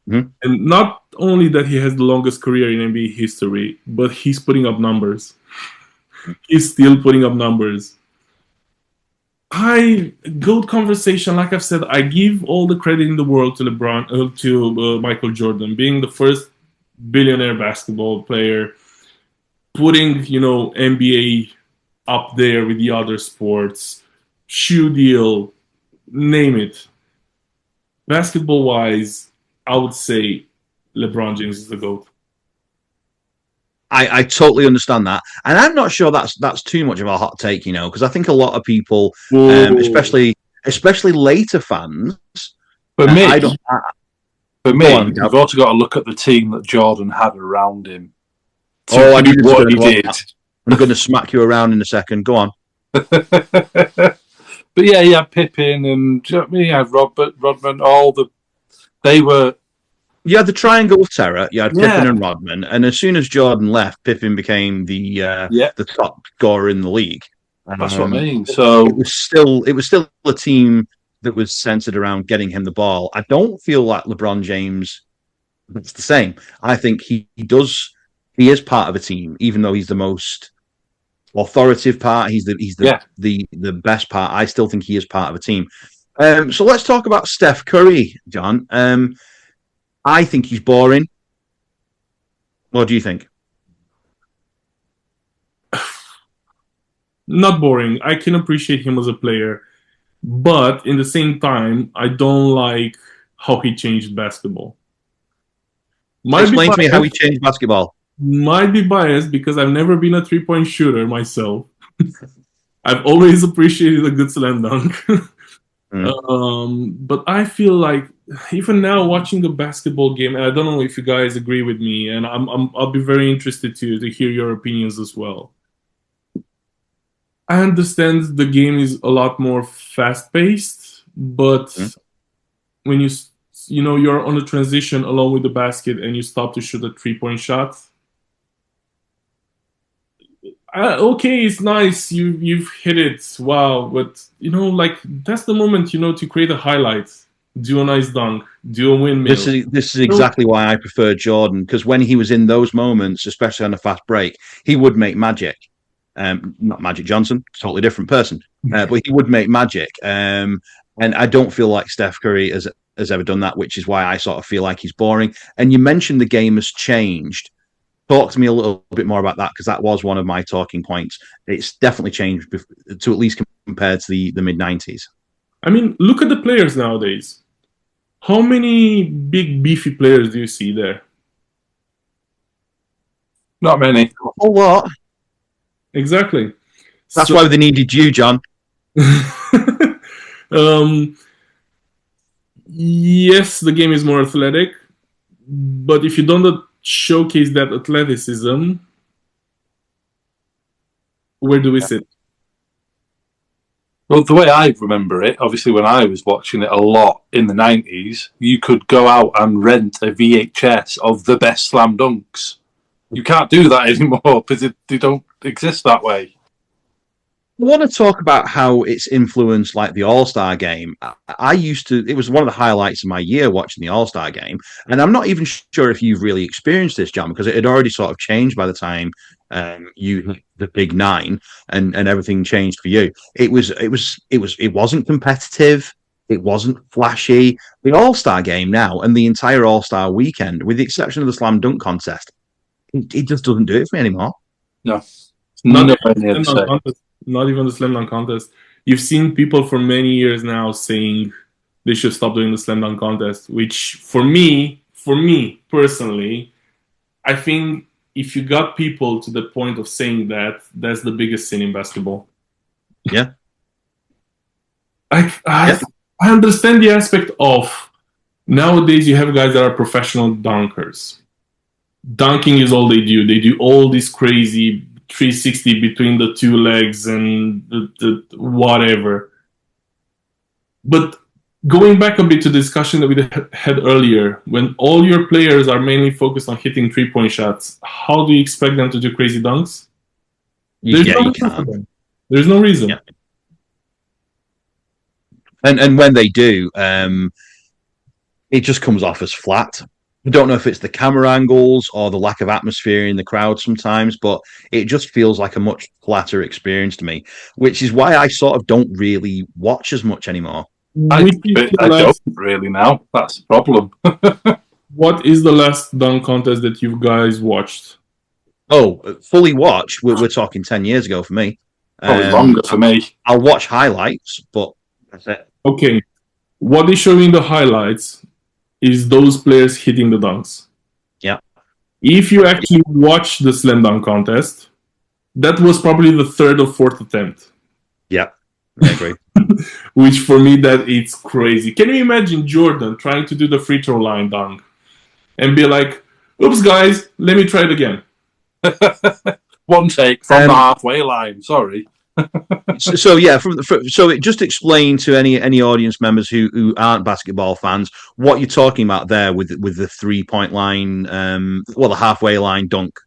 [SPEAKER 2] And not only that he has the longest career in NBA history, but he's putting up numbers. He's still putting up numbers. GOAT conversation, like I've said, I give all the credit in the world to Michael Jordan, being the first billionaire basketball player, putting, NBA up there with the other sports, shoe deal, name it. Basketball-wise, I would say LeBron James is the GOAT.
[SPEAKER 1] I totally understand that, and I'm not sure that's too much of a hot take, because I think a lot of people, especially later fans,
[SPEAKER 3] for me, you've also got to look at the team that Jordan had around him.
[SPEAKER 1] I knew
[SPEAKER 3] what he did.
[SPEAKER 1] I'm going to smack you around in a second. Go on.
[SPEAKER 3] But yeah, he had Pippen and he had Rodman. They were.
[SPEAKER 1] You had the triangle of terror. You had Pippen and Rodman, and as soon as Jordan left, Pippen became the top scorer in the league.
[SPEAKER 3] That's what I mean. So
[SPEAKER 1] it was still a team that was centered around getting him the ball. I don't feel like LeBron James. It's the same. I think he does he is part of a team, even though he's the most authoritative part. He's the best part. I still think he is part of a team. So let's talk about Steph Curry, John. I think he's boring. What do you think?
[SPEAKER 2] Not boring. I can appreciate him as a player, but in the same time, I don't like how he changed basketball.
[SPEAKER 1] Explain to me how he changed basketball.
[SPEAKER 2] Might be biased because I've never been a 3-point shooter myself. I've always appreciated a good slam dunk. But I feel like even now watching the basketball game, and I don't know if you guys agree with me, and I'll be very interested to hear your opinions as well. I understand the game is a lot more fast-paced, but when you're on a transition along with the basket and you stop to shoot a 3-point shot. Okay, it's nice. You've hit it. Wow, but like that's the moment to create a highlight, do a nice dunk, do a windmill.
[SPEAKER 1] This is exactly why I prefer Jordan, because when he was in those moments, especially on a fast break, he would make magic. Not Magic Johnson, totally different person, but he would make magic. And I don't feel like Steph Curry has ever done that, which is why I sort of feel like he's boring. And you mentioned the game has changed. Talk to me a little bit more about that, because that was one of my talking points. It's definitely changed to at least compared to the mid-90s.
[SPEAKER 2] I mean, look at the players nowadays. How many big, beefy players do you see there?
[SPEAKER 3] Not many.
[SPEAKER 1] A whole lot.
[SPEAKER 2] Exactly.
[SPEAKER 1] That's why they needed you, John.
[SPEAKER 2] Yes, the game is more athletic, but if you don't showcase that athleticism, where do we sit?
[SPEAKER 3] Well, the way I remember it, obviously when I was watching it a lot in the 90s, you could go out and rent a VHS of the best slam dunks. You can't do that anymore because they don't exist that way.
[SPEAKER 1] I want to talk about how it's influenced like the All-Star game. It was one of the highlights of my year watching the All-Star game. And I'm not even sure if you've really experienced this, John, because it had already sort of changed by the time you hit the big nine and everything changed for you. It wasn't competitive. It wasn't flashy. The All-Star game now and the entire All-Star weekend, with the exception of the slam dunk contest, it just doesn't do it for me anymore.
[SPEAKER 3] No.
[SPEAKER 2] Not even the slam dunk contest. You've seen people for many years now saying they should stop doing the slam dunk contest, which for me personally, I think if you got people to the point of saying that, that's the biggest sin in basketball.
[SPEAKER 1] Yeah.
[SPEAKER 2] I understand the aspect of nowadays you have guys that are professional dunkers. Dunking is all they do. They do all this crazy 360 between the two legs and the whatever. But going back a bit to the discussion that we had earlier, when all your players are mainly focused on hitting 3-point shots, how do you expect them to do crazy dunks? There's no reason.
[SPEAKER 1] Yeah. And when they do, it just comes off as flat. I don't know if it's the camera angles or the lack of atmosphere in the crowd sometimes, but it just feels like a much flatter experience to me, which is why I sort of don't really watch as much anymore.
[SPEAKER 3] I don't really now. That's the problem.
[SPEAKER 2] What is the last dunk contest that you guys watched?
[SPEAKER 1] Oh, fully watch? We're talking 10 years ago for me.
[SPEAKER 3] Probably longer for me.
[SPEAKER 1] I'll watch highlights, but that's it.
[SPEAKER 2] Okay. What they show in the highlights is those players hitting the dunks.
[SPEAKER 1] Yeah.
[SPEAKER 2] If you actually watch the slam dunk contest, that was probably the third or fourth attempt.
[SPEAKER 1] Yeah, I agree.
[SPEAKER 2] Which for me, that it's crazy. Can you imagine Jordan trying to do the free throw line dunk and be like, oops, guys, let me try it again.
[SPEAKER 3] One take from the halfway line. Sorry.
[SPEAKER 1] So yeah, so it just explain to any audience members who aren't basketball fans what you're talking about there with the 3-point line, the halfway line dunk.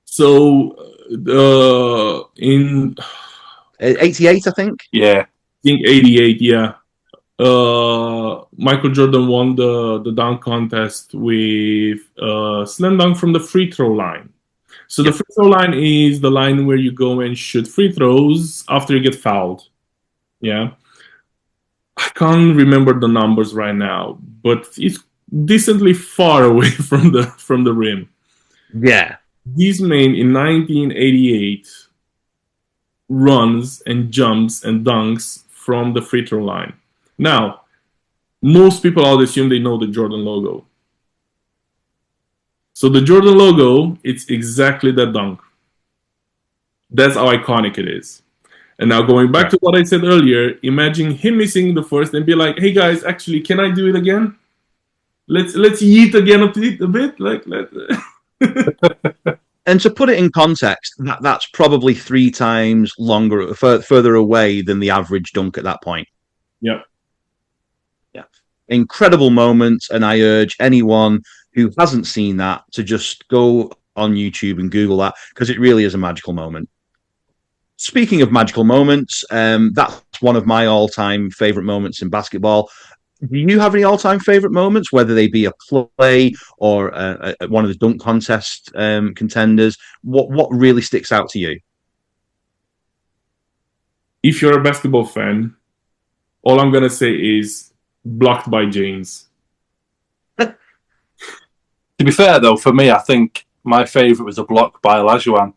[SPEAKER 2] So in
[SPEAKER 1] 88, I think.
[SPEAKER 3] Yeah,
[SPEAKER 2] I think 88. Yeah, Michael Jordan won the dunk contest with slam dunk from the free throw line. So the free throw line is the line where you go and shoot free throws after you get fouled. Yeah. I can't remember the numbers right now, but it's decently far away from the rim.
[SPEAKER 1] Yeah.
[SPEAKER 2] These men in 1988 runs and jumps and dunks from the free throw line. Now, most people I would assume they know the Jordan logo. So the Jordan logo, it's exactly that dunk. That's how iconic it is. And now going back to what I said earlier, imagine him missing the first and be like, "Hey guys, actually, can I do it again? Let's yeet again a bit, like let."
[SPEAKER 1] And to put it in context, that's probably 3 times longer, further away than the average dunk at that point.
[SPEAKER 2] Yeah.
[SPEAKER 1] Yeah. Incredible moment, and I urge anyone who hasn't seen that to just go on YouTube and Google that, because it really is a magical moment. Speaking of magical moments, that's one of my all-time favorite moments in basketball. Do you have any all-time favorite moments, whether they be a play or one of the dunk contest contenders? What really sticks out to you?
[SPEAKER 2] If you're a basketball fan, all I'm gonna say is blocked by James.
[SPEAKER 3] To be fair, though, for me, I think my favourite was a block by Olajuwon.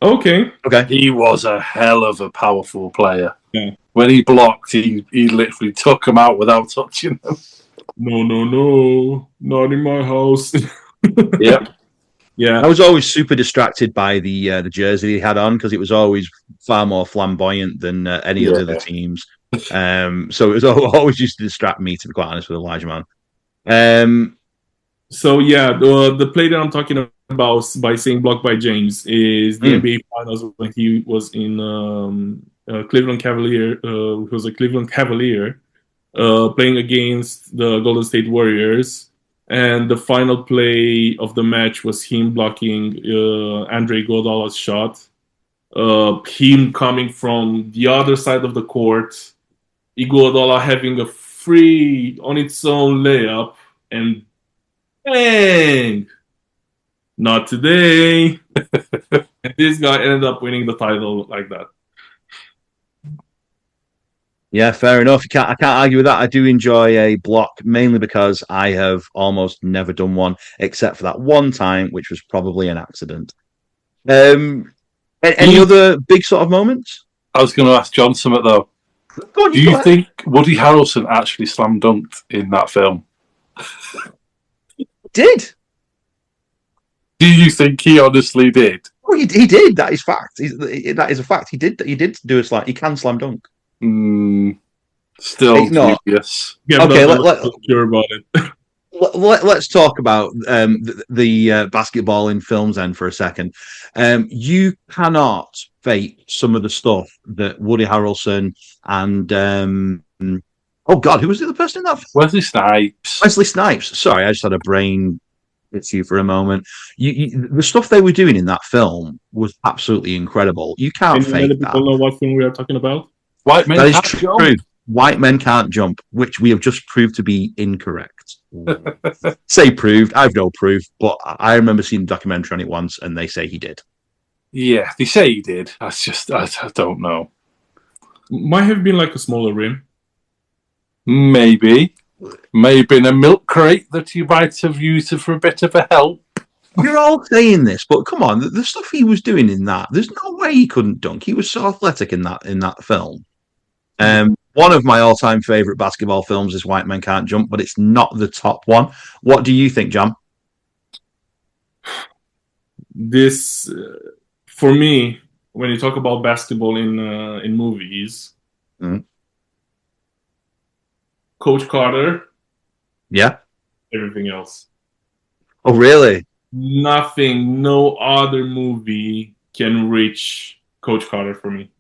[SPEAKER 2] Okay.
[SPEAKER 3] He was a hell of a powerful player.
[SPEAKER 2] Yeah.
[SPEAKER 3] When he blocked, he literally took him out without touching them.
[SPEAKER 2] No, not in my house.
[SPEAKER 3] Yep.
[SPEAKER 2] Yeah.
[SPEAKER 1] I was always super distracted by the jersey he had on, because it was always far more flamboyant than any of the other teams. So it was always used to distract me, to be quite honest with Elijah, man.
[SPEAKER 2] So yeah, the play that I'm talking about by saying blocked by James is the NBA Finals when he was in Cleveland Cavalier. He was a Cleveland Cavalier playing against the Golden State Warriors, and the final play of the match was him blocking Andre Iguodala's shot. Him coming from the other side of the court, Iguodala having a free on its own layup, and bang! Not today. And this guy ended up winning the title like that.
[SPEAKER 1] Yeah, fair enough. I can't argue with that. I do enjoy a block, mainly because I have almost never done one, except for that one time, which was probably an accident. Any other big sort of moments?
[SPEAKER 3] I was going to ask John something, though. Do you think Woody Harrelson actually slam dunked in that film?
[SPEAKER 1] Did.
[SPEAKER 3] Do you think he honestly did?
[SPEAKER 1] Oh, he did. That is fact. That is a fact. He did do a slam. He can slam dunk.
[SPEAKER 3] Still dubious.
[SPEAKER 2] Yeah, okay, let's sure about it.
[SPEAKER 1] Let's talk about the basketball in films then for a second. You cannot fake some of the stuff that Woody Harrelson and oh God, who was the other person in that film?
[SPEAKER 3] Wesley Snipes.
[SPEAKER 1] Wesley Snipes. Sorry, I just had a brain hit you for a moment. The stuff they were doing in that film was absolutely incredible. You can't fake that.
[SPEAKER 2] People know what film we are talking about?
[SPEAKER 3] White Men Can't Jump.
[SPEAKER 1] White Men Can't Jump, which we have just proved to be incorrect. Say proved. I've no proof, but I remember seeing a documentary on it once, and they say he did.
[SPEAKER 3] Yeah, they say he did. I don't know.
[SPEAKER 2] Might have been like a smaller rim.
[SPEAKER 3] Maybe in a milk crate that you might have used for a bit of a help.
[SPEAKER 1] You're all saying this, but come on, the stuff he was doing in that, there's no way he couldn't dunk. He was so athletic in that film. One of my all-time favorite basketball films is White Men Can't Jump, but it's not the top one. What do you think, John?
[SPEAKER 2] This, for me, when you talk about basketball in movies, Coach Carter.
[SPEAKER 1] Yeah.
[SPEAKER 2] Everything else.
[SPEAKER 1] Oh, really?
[SPEAKER 2] Nothing, no other movie can reach Coach Carter for me.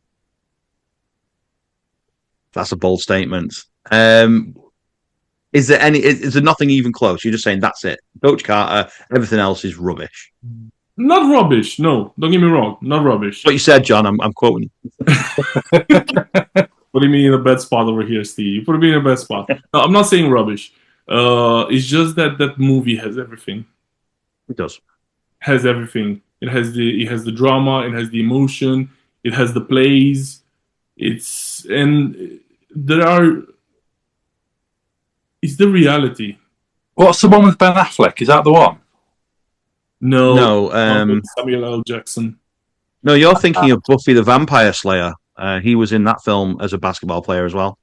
[SPEAKER 1] That's a bold statement. Is there nothing even close? You're just saying that's it. Coach Carter, everything else is rubbish.
[SPEAKER 2] Not rubbish, no. Don't get me wrong. Not rubbish.
[SPEAKER 1] What you said, John, I'm quoting you.
[SPEAKER 2] Putting me in a bad spot over here, Steve. You put me in a bad spot. No, I'm not saying rubbish. It's just that movie has everything.
[SPEAKER 1] It does.
[SPEAKER 2] Has everything. it has the drama, it has the emotion, it has the plays. There are it's the reality.
[SPEAKER 3] What's the one with Ben Affleck? Is that the one?
[SPEAKER 2] No,
[SPEAKER 1] No,
[SPEAKER 2] Samuel L. Jackson.
[SPEAKER 1] no, you're thinking of Buffy the Vampire Slayer. He was in that film as a basketball player as well.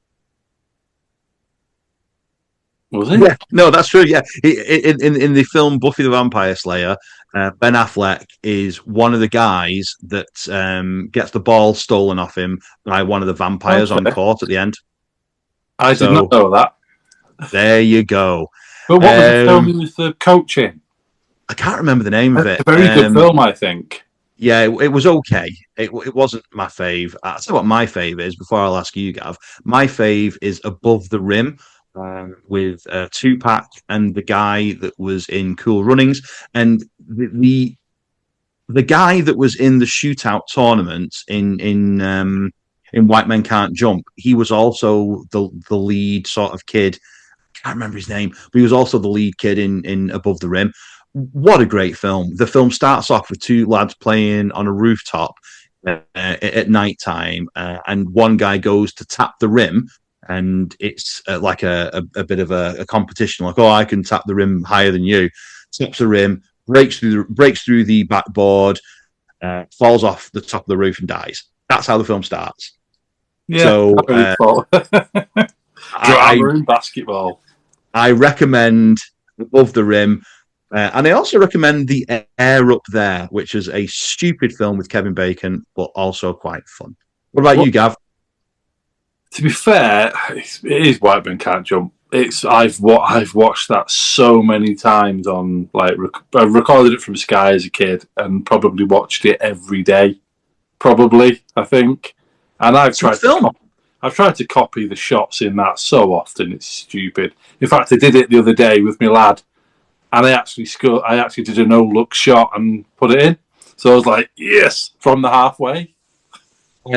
[SPEAKER 3] Was he?
[SPEAKER 1] Yeah, no, that's true. Yeah, in the film Buffy the Vampire Slayer, Ben Affleck is one of the guys that gets the ball stolen off him by one of the vampires on court at the end.
[SPEAKER 3] I did not know that.
[SPEAKER 1] There you go.
[SPEAKER 3] But what was the film he was the coach in?
[SPEAKER 1] I can't remember the name of it.
[SPEAKER 3] A very good film, I think.
[SPEAKER 1] Yeah, it was okay. It wasn't my fave. I'll tell you what my fave is before I'll ask you, Gav. My fave is Above the Rim with Tupac and the guy that was in Cool Runnings. And the guy that was in the shootout tournament in White Men Can't Jump, he was also the lead sort of kid. I can't remember his name, but he was also the lead kid in Above the Rim. What a great film. The film starts off with two lads playing on a rooftop at night time, and one guy goes to tap the rim, and it's like a bit of a competition, like, oh, I can tap the rim higher than you. Taps the rim, breaks through the backboard, falls off the top of the roof and dies. That's how the film starts.
[SPEAKER 3] Yeah,
[SPEAKER 1] so
[SPEAKER 3] drama in basketball.
[SPEAKER 1] I recommend Above the Rim. And I also recommend The Air Up There, which is a stupid film with Kevin Bacon, but also quite fun. What about you, Gav?
[SPEAKER 3] To be fair, it is White Men Can't Jump. I've watched that so many times on I recorded it from Sky as a kid and probably watched it every day. Probably, I think. And I've tried to copy the shots in that so often. It's stupid. In fact, I did it the other day with my lad. And I actually did a no-look shot and put it in. So I was like, yes, from the halfway.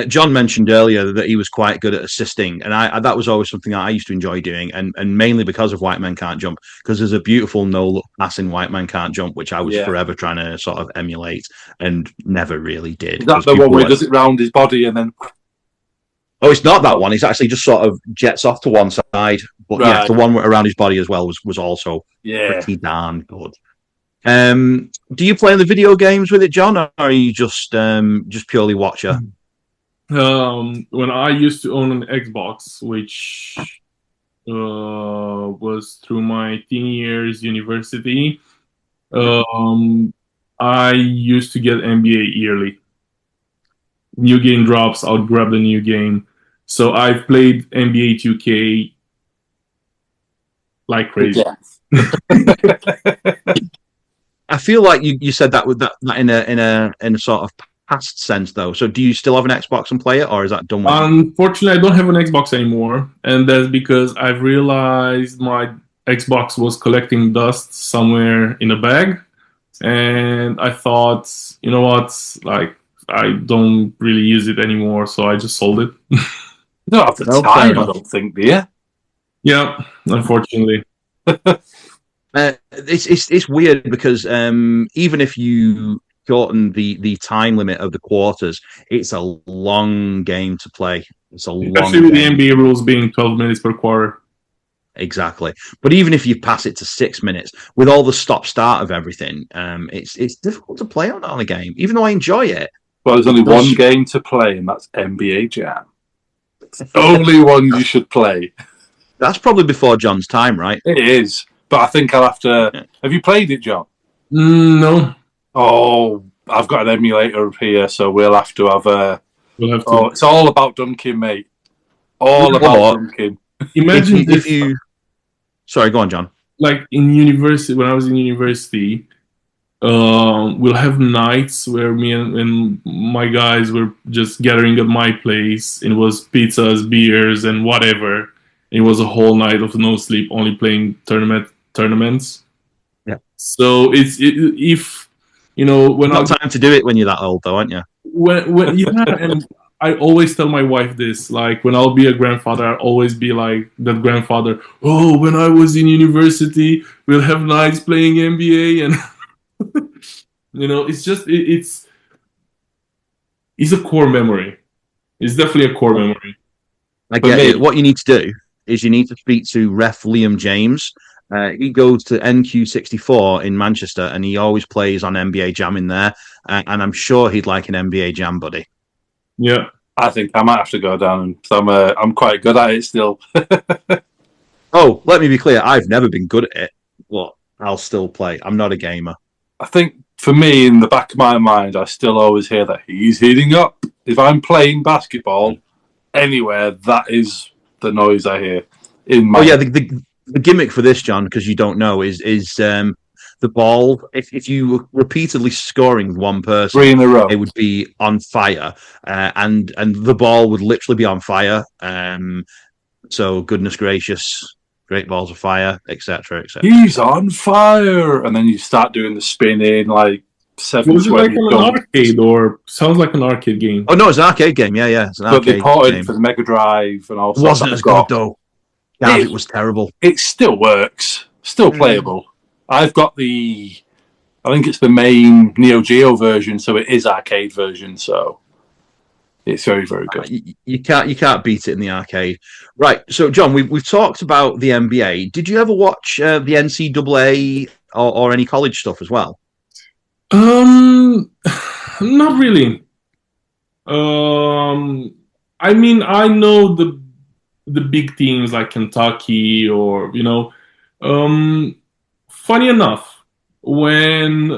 [SPEAKER 1] John mentioned earlier that he was quite good at assisting, and that was always something I used to enjoy doing, and mainly because of White Men Can't Jump, because there's a beautiful no-look pass in White Men Can't Jump, which I was forever trying to sort of emulate, and never really did.
[SPEAKER 3] Is that the one where he does it round his body and then...
[SPEAKER 1] Oh, it's not that one. It's actually just sort of jets off to one side. But yeah, the one around his body as well was also pretty darn good. Do you play in the video games with it, John, or are you just purely watcher?
[SPEAKER 2] When I used to own an Xbox, which was through my teen years, university, I used to get NBA yearly. New game drops, I'll grab the new game. So I've played NBA 2K like crazy.
[SPEAKER 1] I feel like you said that with that in a sort of past sense though. So do you still have an Xbox and play it, or is that done with?
[SPEAKER 2] Unfortunately, I don't have an Xbox anymore, and that's because I've realized my Xbox was collecting dust somewhere in a bag, and I thought, you know what, like, I don't really use it anymore, so I just sold it.
[SPEAKER 3] You don't have the time, I don't think, do you?
[SPEAKER 2] Yeah, unfortunately.
[SPEAKER 1] It's weird because even if you shorten the time limit of the quarters, it's a long game to play. It's a
[SPEAKER 2] especially with the NBA rules being 12 minutes per quarter.
[SPEAKER 1] Exactly. But even if you pass it to 6 minutes, with all the stop-start of everything, it's difficult to play on a game, even though I enjoy it.
[SPEAKER 3] Well, there's only one game to play, and that's NBA Jam. It's the only one you should play.
[SPEAKER 1] That's probably before John's time, right?
[SPEAKER 3] It is. But I think I'll have to... Yeah. Have you played it, John?
[SPEAKER 2] No.
[SPEAKER 3] Oh, I've got an emulator here, so we'll have to have a...
[SPEAKER 2] We'll have to.
[SPEAKER 3] Oh, it's all about dunking, mate. All about dunking.
[SPEAKER 2] Imagine
[SPEAKER 1] if you... Sorry, go on, John.
[SPEAKER 2] Like in university, when I was in university, we'll have nights where me and my guys were just gathering at my place. It was pizzas, beers, and whatever. It was a whole night of no sleep, only playing tournaments.
[SPEAKER 1] Yeah.
[SPEAKER 2] So if you know when
[SPEAKER 1] not time to do it when you're that old, though, aren't you?
[SPEAKER 2] When and I always tell my wife this, like, when I'll be a grandfather, I'll always be like that grandfather. Oh, when I was in university, we'll have nights playing NBA and. It's just it's a core memory. It's definitely a core memory.
[SPEAKER 1] I
[SPEAKER 3] For
[SPEAKER 1] get
[SPEAKER 3] me,
[SPEAKER 1] it. What you need to do is you need to speak to Ref Liam James. He goes to NQ64 in Manchester, and he always plays on NBA Jam in there. And I'm sure he'd like an NBA Jam buddy.
[SPEAKER 2] Yeah.
[SPEAKER 3] I think I might have to go down, and I'm quite good at it still.
[SPEAKER 1] Oh, let me be clear. I've never been good at it, but I'll still play. I'm not a gamer.
[SPEAKER 3] I think for me, in the back of my mind, I still always hear that he's heating up. If I'm playing basketball anywhere, that is the noise I hear in my.
[SPEAKER 1] Oh yeah, the gimmick for this, John, because you don't know, is the ball. If you were repeatedly scoring one person,
[SPEAKER 3] 3 in a row.
[SPEAKER 1] it would be on fire, and the ball would literally be on fire. So goodness gracious, great balls of fire, etc., etc.
[SPEAKER 3] He's on fire, and then you start doing the spinning like
[SPEAKER 2] Was it like
[SPEAKER 3] 720.
[SPEAKER 2] on an arcade or sounds like an arcade game?
[SPEAKER 1] Oh no, it's an arcade game. Yeah, it's an
[SPEAKER 3] But they
[SPEAKER 1] arcade
[SPEAKER 3] ported
[SPEAKER 1] game.
[SPEAKER 3] it for the Mega Drive and all
[SPEAKER 1] It
[SPEAKER 3] sorts.
[SPEAKER 1] wasn't as good though. God, it was terrible.
[SPEAKER 3] It still works, still playable. I've got I think it's the main Neo Geo version, so it is arcade version. So it's very, very good.
[SPEAKER 1] You can't beat it in the arcade, right? So, John, we've talked about the NBA. Did you ever watch the NCAA or any college stuff as well?
[SPEAKER 2] Not really. I mean, I know the big teams like Kentucky or funny enough, when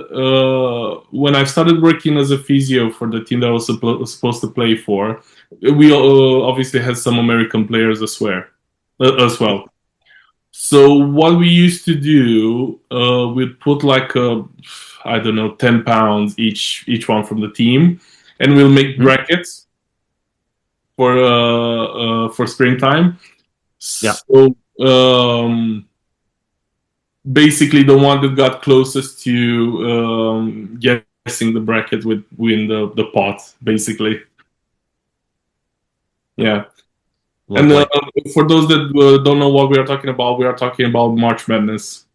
[SPEAKER 2] I started working as a physio for the team that I was supposed to play for, we obviously had some American players as well. So what we used to do, we'd put like I don't know, 10 pounds each one from the team, and we'll make brackets for springtime.
[SPEAKER 1] Yeah.
[SPEAKER 2] So basically, the one that got closest to guessing the bracket would win the pot. Basically, yeah.
[SPEAKER 1] Lovely.
[SPEAKER 2] And for those that don't know what we are talking about March Madness.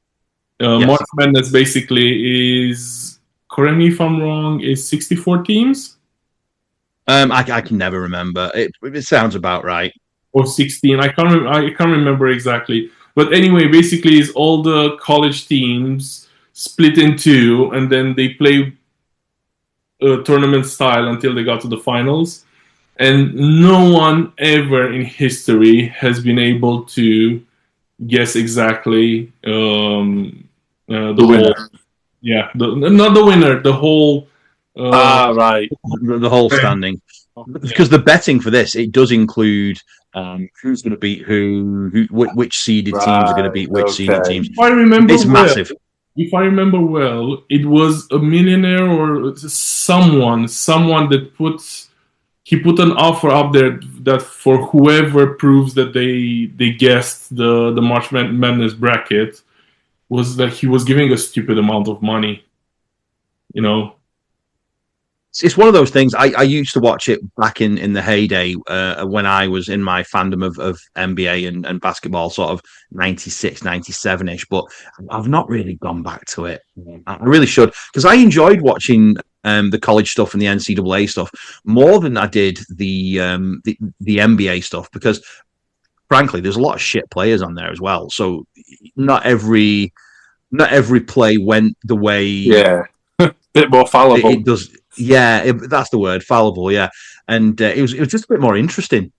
[SPEAKER 1] Yes.
[SPEAKER 2] March Madness basically is, correct me if I'm wrong, is 64 teams.
[SPEAKER 1] I can never remember. It sounds about right.
[SPEAKER 2] Or 16. I can't remember exactly. But anyway, basically, it's all the college teams split in two, and then they play tournament style until they got to the finals. And no one ever in history has been able to guess exactly the
[SPEAKER 3] winner.
[SPEAKER 2] whole. Yeah, not the winner. The whole.
[SPEAKER 3] Right.
[SPEAKER 1] The whole standing. Because the betting for this, it does include who's going to beat which seeded teams are going to beat which seeded teams.
[SPEAKER 2] If I remember
[SPEAKER 1] It's massive.
[SPEAKER 2] If I remember well, it was a millionaire or someone that put an offer up there that for whoever proves that they guessed the March Madness bracket, was that he was giving a stupid amount of money.
[SPEAKER 1] It's one of those things. I used to watch it back in the heyday when I was in my fandom of NBA and basketball, sort of 96, 97-ish, but I've not really gone back to it. I really should, because I enjoyed watching the college stuff and the NCAA stuff more than I did the NBA stuff, because frankly, there's a lot of shit players on there as well. So not every play went the way.
[SPEAKER 3] Yeah, bit more fallible.
[SPEAKER 1] It does. Yeah, that's the word, fallible. Yeah, and it was just a bit more interesting.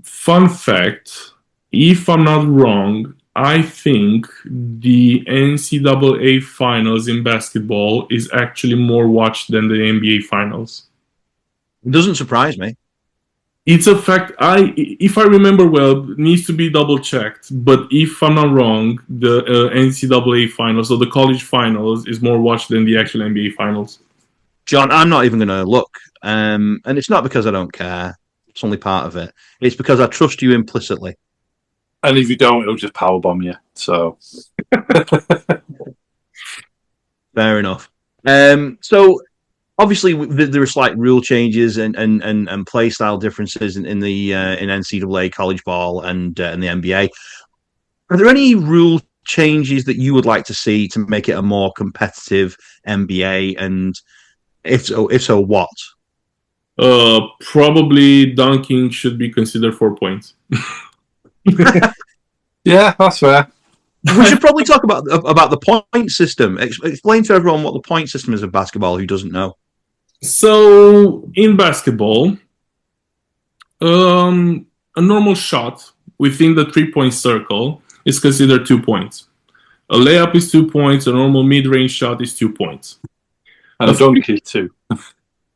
[SPEAKER 2] Fun fact: if I'm not wrong, I think the NCAA finals in basketball is actually more watched than the NBA finals.
[SPEAKER 1] It doesn't surprise me.
[SPEAKER 2] It's a fact. If I remember well, it needs to be double checked. But if I'm not wrong, the NCAA finals or the college finals is more watched than the actual NBA finals.
[SPEAKER 1] John, I'm not even going to look, and it's not because I don't care. It's only part of it. It's because I trust you implicitly.
[SPEAKER 3] And if you don't, it'll just powerbomb you. So
[SPEAKER 1] fair enough. So obviously there are slight rule changes and play style differences in the in NCAA college ball and the NBA. Are there any rule changes that you would like to see to make it a more competitive NBA? And if so, what?
[SPEAKER 2] Probably dunking should be considered 4 points.
[SPEAKER 3] Yeah, that's fair.
[SPEAKER 1] We should probably talk about the point system. Explain to everyone what the point system is of basketball who doesn't know.
[SPEAKER 2] So in basketball, a normal shot within the 3-point circle is considered 2 points. A layup is 2 points. A normal mid-range shot is 2 points.
[SPEAKER 3] And a dunk is 2.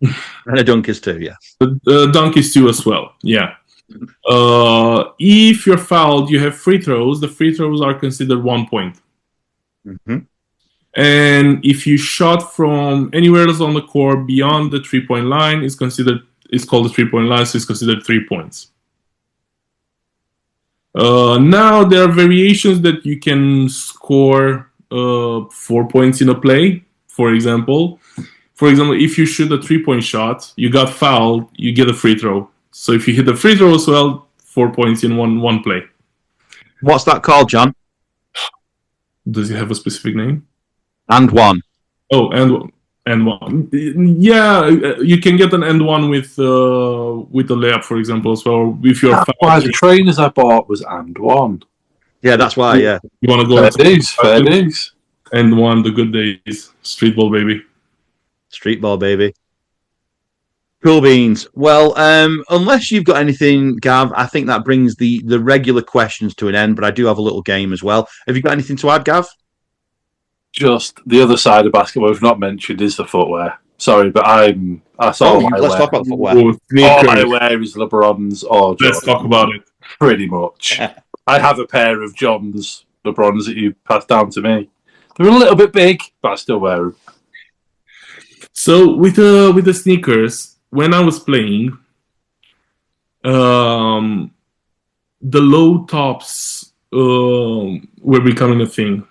[SPEAKER 1] And a dunk is 2, yes.
[SPEAKER 2] A dunk is 2 as well. Yeah. If you're fouled, you have free throws. The free throws are considered 1 point.
[SPEAKER 1] Mm-hmm.
[SPEAKER 2] And if you shot from anywhere else on the court beyond the 3-point line, it's called the 3-point line, so it's considered 3 points. Now there are variations that you can score 4 points in a play. For example, if you shoot a 3-point shot, you got fouled, you get a free throw. So if you hit the free throw as well, 4 points in one play.
[SPEAKER 1] What's that called, John?
[SPEAKER 2] Does it have a specific name?
[SPEAKER 1] And one.
[SPEAKER 2] Oh, and one. Yeah, you can get an and one with a layup, for example, as well. If you're
[SPEAKER 3] that's why the trainers I bought was and one.
[SPEAKER 1] Yeah, that's why. Yeah,
[SPEAKER 2] you want to go?
[SPEAKER 3] Fair days.
[SPEAKER 2] And one, the good days. Street ball, baby.
[SPEAKER 1] Street ball, baby. Cool beans. Well, unless you've got anything, Gav, I think that brings the regular questions to an end. But I do have a little game as well. Have you got anything to add, Gav?
[SPEAKER 3] Just the other side of basketball we've not mentioned is the footwear. Sorry, but let's
[SPEAKER 1] talk about the footwear.
[SPEAKER 3] All I wear is LeBrons or Jordans.
[SPEAKER 2] Let's talk about it.
[SPEAKER 3] Pretty much. I have a pair of John's LeBrons that you passed down to me. They're a little bit big, but I still wear them.
[SPEAKER 2] So with the sneakers, when I was playing, the low tops were becoming a thing.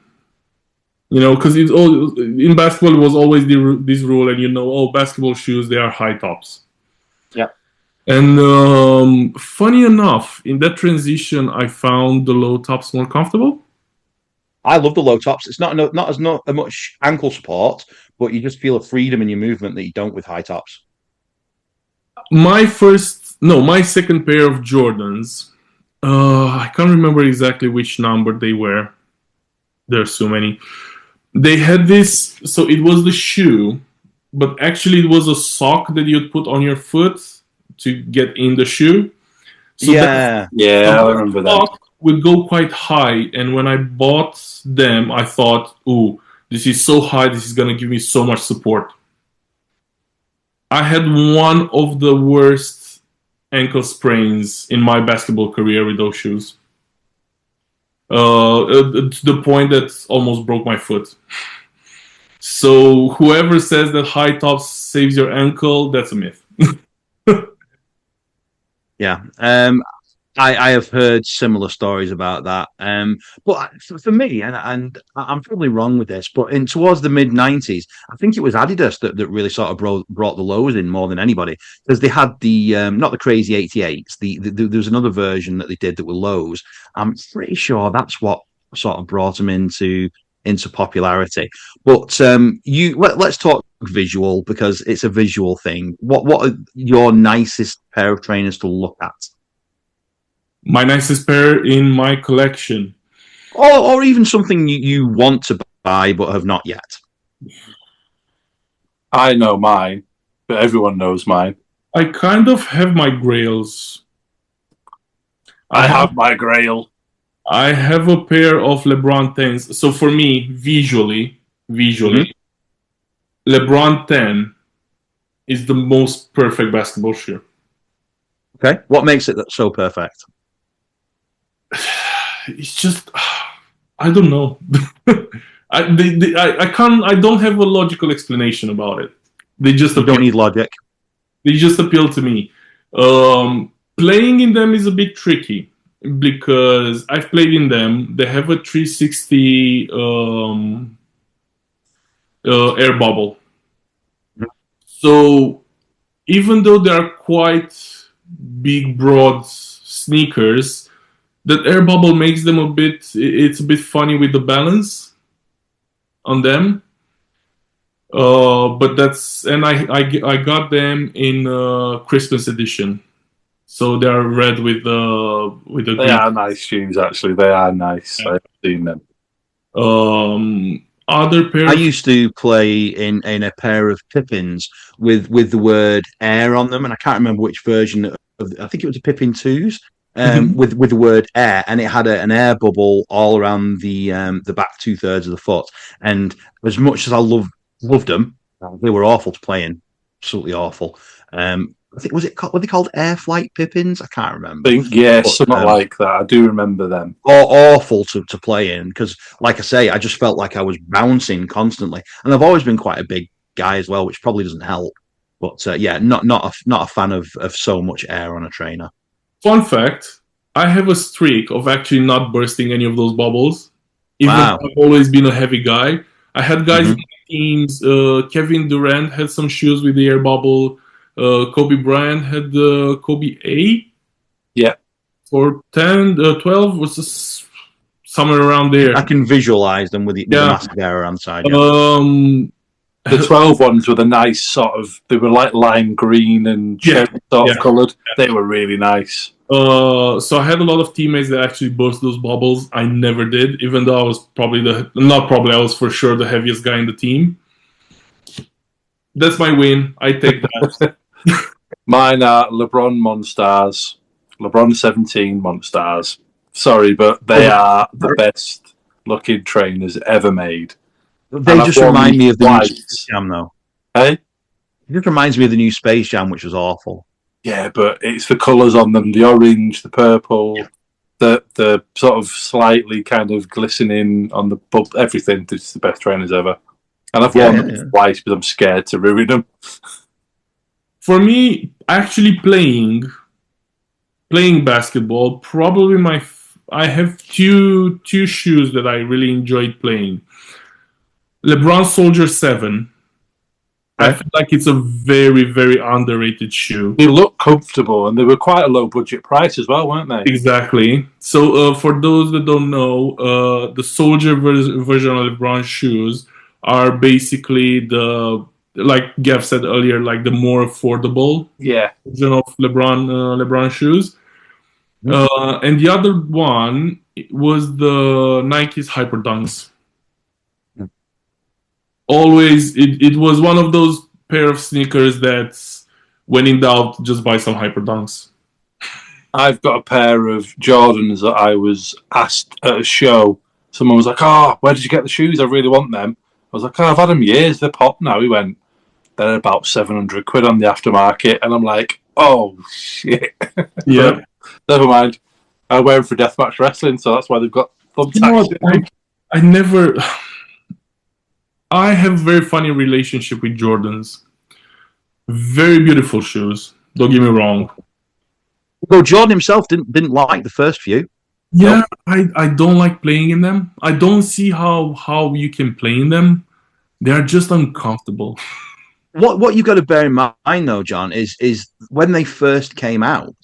[SPEAKER 2] You know, because it's all in basketball. It was always this rule, and basketball shoes, they are high tops.
[SPEAKER 1] Yeah.
[SPEAKER 2] And funny enough, in that transition, I found the low tops more comfortable.
[SPEAKER 1] I love the low tops. It's not as much ankle support, but you just feel a freedom in your movement that you don't with high tops.
[SPEAKER 2] My second pair of Jordans. I can't remember exactly which number they were. There's so many. They had this, so it was the shoe, but actually it was a sock that you'd put on your foot to get in the shoe. So
[SPEAKER 3] I remember that.
[SPEAKER 2] Would go quite high, and when I bought them, I thought, "Ooh, this is so high. This is gonna give me so much support." I had one of the worst ankle sprains in my basketball career with those shoes. To the point that almost broke my foot. So whoever says that high tops saves your ankle, that's a myth.
[SPEAKER 1] Yeah. I have heard similar stories about that. But for me, and I'm probably wrong with this, but towards the mid-90s, I think it was Adidas that really sort of brought the lows in more than anybody, because they had the not the crazy 88s. There was another version that they did that were lows. I'm pretty sure that's what sort of brought them into popularity. But let's talk visual, because it's a visual thing. What are your nicest pair of trainers to look at?
[SPEAKER 2] My nicest pair in my collection.
[SPEAKER 1] Or even something you want to buy but have not yet.
[SPEAKER 3] I know mine, but everyone knows mine.
[SPEAKER 2] I kind of have my grails.
[SPEAKER 3] I have my grail.
[SPEAKER 2] I have a pair of LeBron 10s. So for me, visually, LeBron 10 is the most perfect basketball shoe.
[SPEAKER 1] Okay. What makes it so perfect?
[SPEAKER 2] It's just, I don't know. I can't. I don't have a logical explanation about it. They just
[SPEAKER 1] don't need logic.
[SPEAKER 2] They just appeal to me. Playing in them is a bit tricky because I've played in them. They have a 360 air bubble. So even though they are quite big, broad sneakers, that air bubble makes them a bit. It's a bit funny with the balance on them. But that's and I got them in Christmas edition, so they are red with the
[SPEAKER 3] They
[SPEAKER 2] green.
[SPEAKER 3] are nice shoes, actually. They are nice.
[SPEAKER 2] Yeah.
[SPEAKER 3] I've seen them.
[SPEAKER 2] Other pair.
[SPEAKER 1] I used to play in a pair of Pippins with the word air on them, and I can't remember which version of. I think it was a Pippin twos. With the word air, and it had an air bubble all around the back 2/3 of the foot. And as much as I loved them, they were awful to play in, absolutely awful. I think were they called air flight Pippins? I can't remember.
[SPEAKER 3] I think, yeah,
[SPEAKER 1] But,
[SPEAKER 3] something like that. I do remember them.
[SPEAKER 1] awful to play in because, like I say, I just felt like I was bouncing constantly, and I've always been quite a big guy as well, which probably doesn't help. But yeah, not a fan of so much air on a trainer.
[SPEAKER 2] Fun fact: I have a streak of actually not bursting any of those bubbles. Even
[SPEAKER 1] Wow.
[SPEAKER 2] though I've always been a heavy guy. I had guys in
[SPEAKER 1] Mhm.
[SPEAKER 2] my teams. Kevin Durant had some shoes with the air bubble. Kobe Bryant had the Kobe 8.
[SPEAKER 3] Yeah.
[SPEAKER 2] Or 10, 12 was just somewhere around there.
[SPEAKER 1] I can visualize them with the
[SPEAKER 2] Yeah.
[SPEAKER 1] massive air around the side. Yeah.
[SPEAKER 3] The 12 ones were the nice sort of, they were like lime green and
[SPEAKER 2] Yeah.
[SPEAKER 3] cherry sort of
[SPEAKER 2] Yeah.
[SPEAKER 3] coloured. They were really nice.
[SPEAKER 2] So I had a lot of teammates that actually burst those bubbles. I never did, even though I was I was for sure the heaviest guy in the team. That's my win. I take that.
[SPEAKER 3] Mine are LeBron Monstars, LeBron 17 Monstars. Sorry, but they are the best looking trainers ever made.
[SPEAKER 1] They
[SPEAKER 3] And
[SPEAKER 1] just
[SPEAKER 3] I've worn
[SPEAKER 1] remind me
[SPEAKER 3] these
[SPEAKER 1] of the new
[SPEAKER 3] whites.
[SPEAKER 1] Space Jam, though.
[SPEAKER 3] Hey?
[SPEAKER 1] It just reminds me of the new Space Jam, which was awful.
[SPEAKER 3] Yeah, but it's the colours on them, the orange, the purple, the sort of slightly kind of glistening on the everything. It's the best trainers ever. And I've worn them twice because I'm scared to ruin them.
[SPEAKER 2] For me, actually playing basketball, probably I have two shoes that I really enjoyed playing. LeBron Soldier 7. I feel like it's a very, very underrated shoe.
[SPEAKER 3] They look comfortable, and they were quite a low budget price as well, weren't they?
[SPEAKER 2] Exactly. So for those that don't know, the Soldier version of LeBron shoes are basically like Gav said earlier, like the more affordable version of LeBron shoes. And the other one was the Nike's Hyper Dunks. Always, it was one of those pair of sneakers that's when in doubt, just buy some Hyper Dunks.
[SPEAKER 3] I've got a pair of Jordans that I was asked at a show. Someone was like, "Oh, where did you get the shoes? I really want them." I was like, "Oh, I've had them years. They're pop now." He went, "They're about 700 quid on the aftermarket," and I'm like, "Oh shit."
[SPEAKER 2] Yeah.
[SPEAKER 3] Never mind. I wear them for deathmatch wrestling, so that's why they've got thumbtacks.
[SPEAKER 2] I never. I have a very funny relationship with Jordans. Very beautiful shoes. Don't get me wrong.
[SPEAKER 1] Though Jordan himself didn't like the first few.
[SPEAKER 2] Yeah, I don't like playing in them. I don't see how you can play in them. They are just uncomfortable.
[SPEAKER 1] What you've got to bear in mind, though, John, is when they first came out,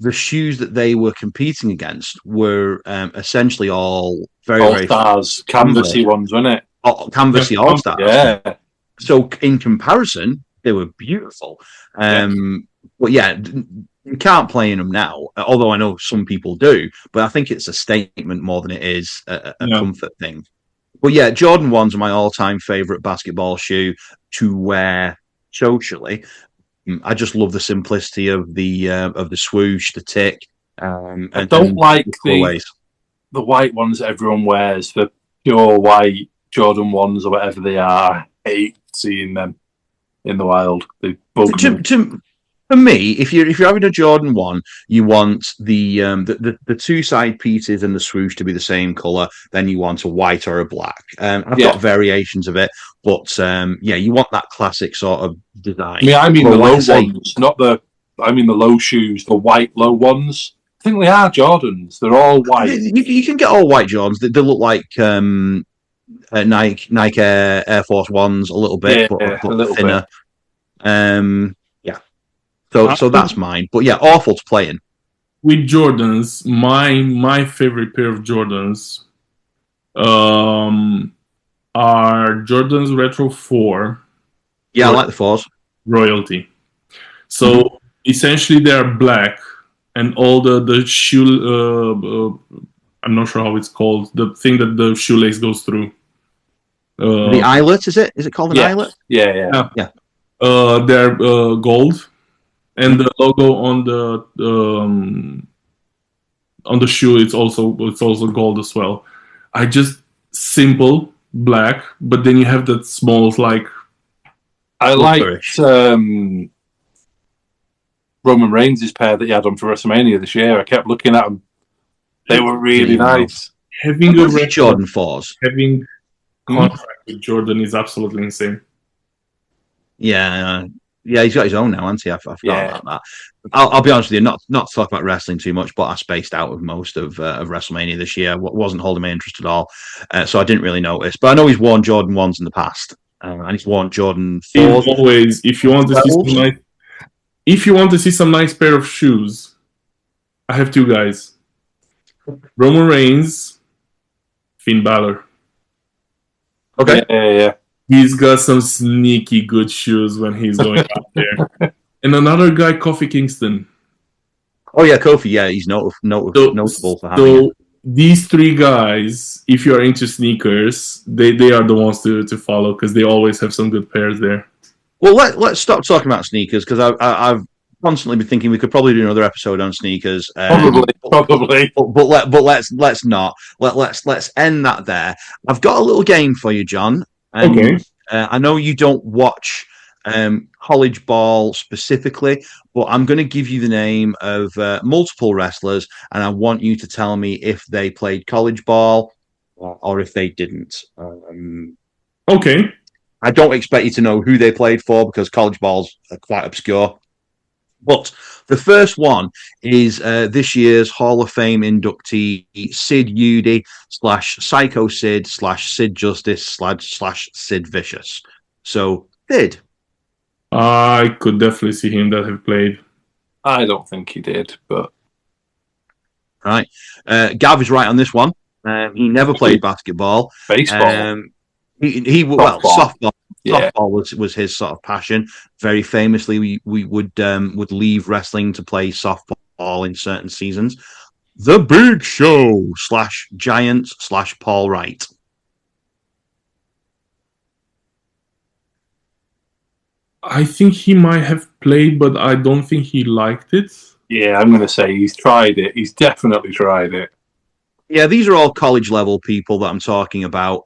[SPEAKER 1] the shoes that they were competing against were essentially all very
[SPEAKER 3] stars, canvasy ones, weren't it?
[SPEAKER 1] Canvasy all stars.
[SPEAKER 3] Yeah.
[SPEAKER 1] So in comparison, they were beautiful. But yeah, you can't play in them now. Although I know some people do, but I think it's a statement more than it is a comfort thing. But yeah, Jordan 1s are my all-time favorite basketball shoe to wear socially. I just love the simplicity of the swoosh, the tick.
[SPEAKER 3] I don't like the white ones that everyone wears, the pure white Jordan 1s or whatever they are. I hate seeing them in the wild. They bug me.
[SPEAKER 1] For me, if you're having a Jordan 1, you want the two side pieces and the swoosh to be the same color. Then you want a white or a black. I've got variations of it, but you want that classic sort of design.
[SPEAKER 3] I mean the low ones, not the. I mean the low shoes, the white low ones. I think they are Jordans. They're all white.
[SPEAKER 1] You can get all white Jordans. They look like Nike Air Force Ones a little bit, but a little thinner. Bit. So that's mine. But yeah, awful to play in.
[SPEAKER 2] with Jordans, my favorite pair of Jordans are Jordans Retro 4
[SPEAKER 1] Yeah, I like the fours.
[SPEAKER 2] Royalty. So essentially, they are black, and all the shoe. I'm not sure how it's called. The thing that the shoelace goes through.
[SPEAKER 1] The eyelet, is it? Is it called an eyelet?
[SPEAKER 3] Yeah.
[SPEAKER 2] They're gold, and the logo on the shoe it's also gold as well. I just simple black, but then you have that small like.
[SPEAKER 3] I liked Roman Reigns' pair that he had on for WrestleMania this year. I kept looking at them. They were really nice.
[SPEAKER 2] Having a
[SPEAKER 1] red Jordan 4s.
[SPEAKER 2] Having contract with Jordan is absolutely insane.
[SPEAKER 1] Yeah, he's got his own now, hasn't he? I forgot about that. I'll be honest with you, not to talk about wrestling too much, but I spaced out of most of WrestleMania this year. Wasn't holding my interest at all, so I didn't really notice. But I know he's worn Jordan 1s in the past, and he's worn Jordan 4s.
[SPEAKER 2] Always, if you want to see some nice pair of shoes, I have two guys: Roman Reigns, Finn Balor.
[SPEAKER 1] Okay.
[SPEAKER 3] Yeah.
[SPEAKER 2] He's got some sneaky good shoes when he's going out there. And another guy, Kofi Kingston.
[SPEAKER 1] Oh yeah, Kofi. Yeah, he's notable for having.
[SPEAKER 2] So these three guys, if you are into sneakers, they are the ones to follow because they always have some good pairs there.
[SPEAKER 1] Well, let's stop talking about sneakers because I've constantly been thinking we could probably do another episode on sneakers.
[SPEAKER 3] Probably.
[SPEAKER 1] But let's not. Let's end that there. I've got a little game for you, John.
[SPEAKER 2] Okay.
[SPEAKER 1] I know you don't watch college ball specifically, but I'm going to give you the name of multiple wrestlers, and I want you to tell me if they played college ball or if they didn't.
[SPEAKER 2] Okay.
[SPEAKER 1] I don't expect you to know who they played for because college ball's quite obscure. But the first one is this year's Hall of Fame inductee, Sid Udy / Psycho Sid / Sid Justice / Sid Vicious. So, Sid.
[SPEAKER 2] I could definitely see him that have played.
[SPEAKER 3] I don't think he did, but...
[SPEAKER 1] Right. Gav is right on this one. He never played basketball.
[SPEAKER 3] Baseball.
[SPEAKER 1] Softball. Yeah. Softball was his sort of passion. Very famously, we would leave wrestling to play softball in certain seasons. The Big Show / Giants / Paul Wright.
[SPEAKER 2] I think he might have played, but I don't think he liked it.
[SPEAKER 3] Yeah, I'm going to say he's tried it. He's definitely tried it.
[SPEAKER 1] Yeah, these are all college-level people that I'm talking about.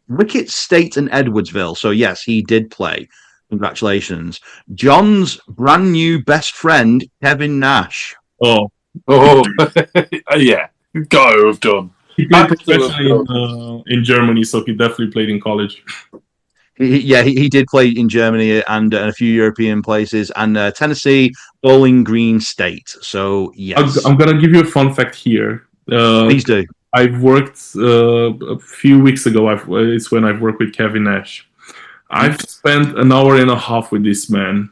[SPEAKER 1] Ricketts State and Edwardsville. So, yes, he did play. Congratulations. John's brand new best friend, Kevin Nash.
[SPEAKER 3] Oh, yeah. Got to have done.
[SPEAKER 2] He played professionally in Germany, so he definitely played in college.
[SPEAKER 1] He did play in Germany and a few European places, and Tennessee, Bowling Green State. So, yes.
[SPEAKER 2] I'm going to give you a fun fact here.
[SPEAKER 1] Please do.
[SPEAKER 2] I've worked a few weeks ago. It's when I've worked with Kevin Nash. I've spent an hour and a half with this man.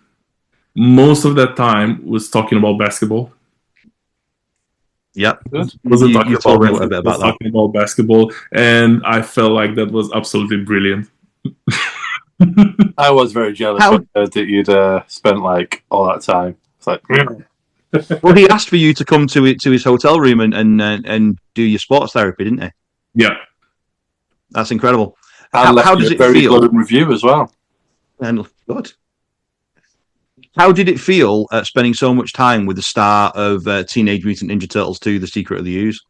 [SPEAKER 2] Most of that time was talking about basketball.
[SPEAKER 1] Yep.
[SPEAKER 2] Wasn't talking about wrestling, a bit about that. Talking about basketball, and I felt like that was absolutely brilliant.
[SPEAKER 3] I was very jealous that you'd spent like all that time. It's like.
[SPEAKER 1] Well, he asked for you to come to his hotel room and do your sports therapy, didn't he?
[SPEAKER 2] Yeah,
[SPEAKER 1] that's incredible.
[SPEAKER 3] How does it feel? Very good review as well.
[SPEAKER 1] And good. How did it feel spending so much time with the star of Teenage Mutant Ninja Turtles 2: The Secret of the Ooze?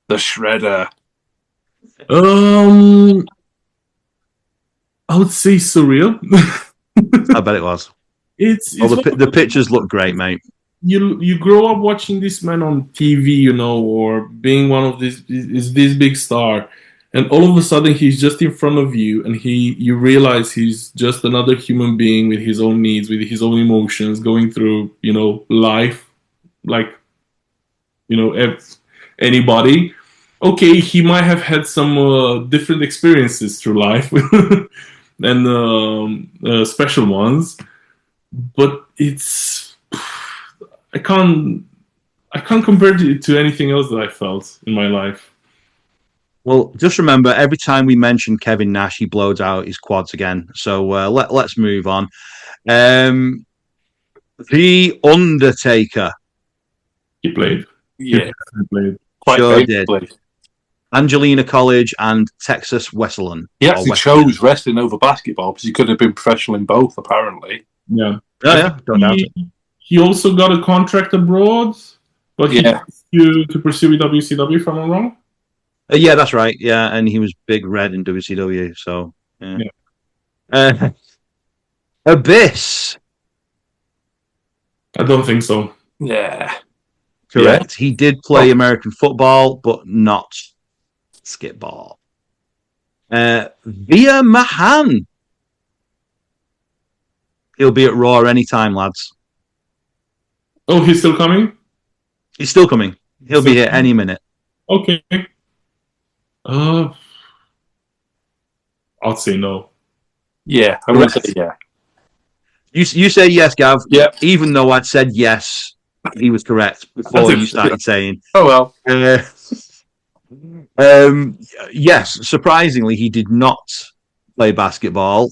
[SPEAKER 3] The Shredder.
[SPEAKER 2] I would say surreal.
[SPEAKER 1] I bet it was.
[SPEAKER 2] The
[SPEAKER 1] pictures look great, mate.
[SPEAKER 2] You grow up watching this man on TV, or being one of this big star, and all of a sudden he's just in front of you, and you realize he's just another human being with his own needs, with his own emotions, going through life like anybody. Okay, he might have had some different experiences through life and special ones. But I can't I can't compare it to anything else that I felt in my life.
[SPEAKER 1] Well, just remember, every time we mention Kevin Nash, he blows out his quads again. So let's move on. The Undertaker.
[SPEAKER 2] He played.
[SPEAKER 3] Yeah,
[SPEAKER 2] He played.
[SPEAKER 3] quite
[SPEAKER 1] Sure did.
[SPEAKER 3] famously.
[SPEAKER 1] Angelina College and Texas Wesleyan.
[SPEAKER 3] He actually chose wrestling over basketball because he could have been professional in both, apparently.
[SPEAKER 2] Yeah.
[SPEAKER 1] Oh, yeah, don't doubt it.
[SPEAKER 2] He also got a contract abroad, but he
[SPEAKER 3] Yeah.
[SPEAKER 2] to pursue with WCW, if I'm not wrong.
[SPEAKER 1] Yeah, that's right. Yeah, and he was Big Red in WCW. So, yeah. Abyss.
[SPEAKER 2] I don't think so.
[SPEAKER 3] Yeah.
[SPEAKER 1] Correct. He did play American football, but not basketball. Via Mahan. He'll be at Raw anytime, lads.
[SPEAKER 2] Oh, he's still coming?
[SPEAKER 1] He's still coming. He'll be here any minute.
[SPEAKER 2] Okay. I'll say no.
[SPEAKER 3] Yeah, I'm going to say yeah.
[SPEAKER 1] You say yes, Gav.
[SPEAKER 3] Yeah.
[SPEAKER 1] Even though I'd said yes, he was correct before you started saying.
[SPEAKER 3] Oh, well.
[SPEAKER 1] Yes, surprisingly, he did not play basketball.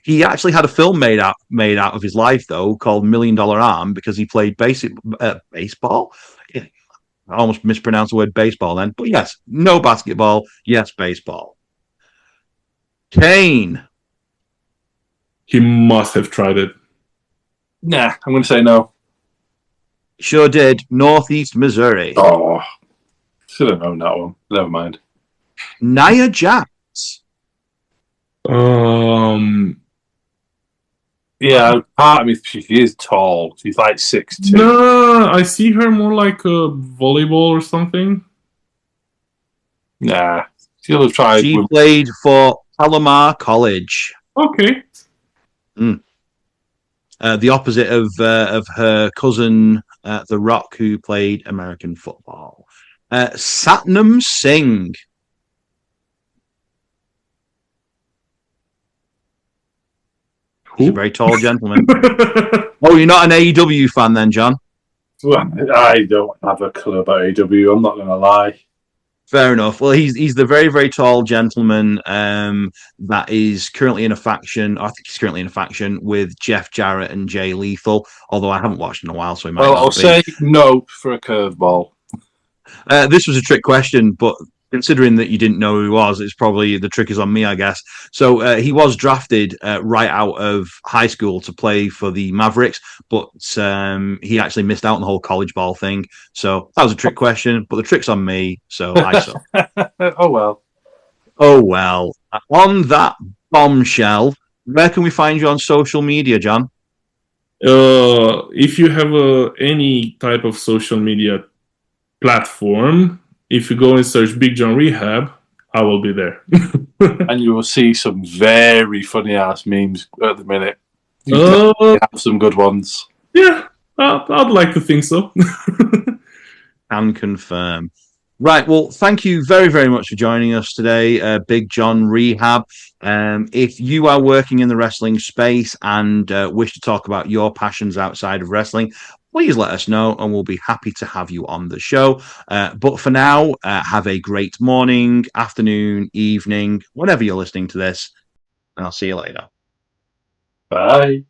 [SPEAKER 1] He actually had a film made out of his life, though, called $1 Million Arm, because he played baseball. I almost mispronounced the word baseball then. But yes, no basketball. Yes, baseball. Kane.
[SPEAKER 2] He must have tried it.
[SPEAKER 3] Nah, I'm going to say no.
[SPEAKER 1] Sure did. Northeast Missouri.
[SPEAKER 3] Oh, should have known that one. Never mind.
[SPEAKER 1] Nia Jax.
[SPEAKER 3] Yeah, part of me, she is tall. She's like 6'2".
[SPEAKER 2] No, I see her more like a volleyball or something.
[SPEAKER 3] Nah, she'll have tried.
[SPEAKER 1] She played for Palomar College.
[SPEAKER 2] Okay.
[SPEAKER 1] The opposite of her cousin, The Rock, who played American football. Satnam Singh. He's a very tall gentleman. Oh, you're not an AEW fan then, John?
[SPEAKER 3] Well, I don't have a clue about AEW. I'm not going to lie.
[SPEAKER 1] Fair enough. Well, he's the very, very tall gentleman that is currently in a faction. I think he's currently in a faction with Jeff Jarrett and Jay Lethal, although I haven't watched in a while, so he might
[SPEAKER 3] Well,
[SPEAKER 1] not
[SPEAKER 3] I'll
[SPEAKER 1] be.
[SPEAKER 3] say no for a curveball.
[SPEAKER 1] This was a trick question, but considering that you didn't know who he was, it's probably the trick is on me, I guess. So he was drafted right out of high school to play for the Mavericks, but he actually missed out on the whole college ball thing. So that was a trick question, but the trick's on me, so I suck.
[SPEAKER 3] Oh, well.
[SPEAKER 1] Oh, well. On that bombshell, where can we find you on social media, John?
[SPEAKER 2] If you have any type of social media platform, if you go and search Big John Rehab, I will be there.
[SPEAKER 3] And you will see some very funny ass memes at the minute. You have some good ones.
[SPEAKER 2] Yeah, I'd like to think so.
[SPEAKER 1] Can confirm. Right, well, thank you very, very much for joining us today, Big John Rehab. If you are working in the wrestling space and wish to talk about your passions outside of wrestling, please let us know and we'll be happy to have you on the show. But for now, have a great morning, afternoon, evening, whenever you're listening to this, and I'll see you later.
[SPEAKER 3] Bye.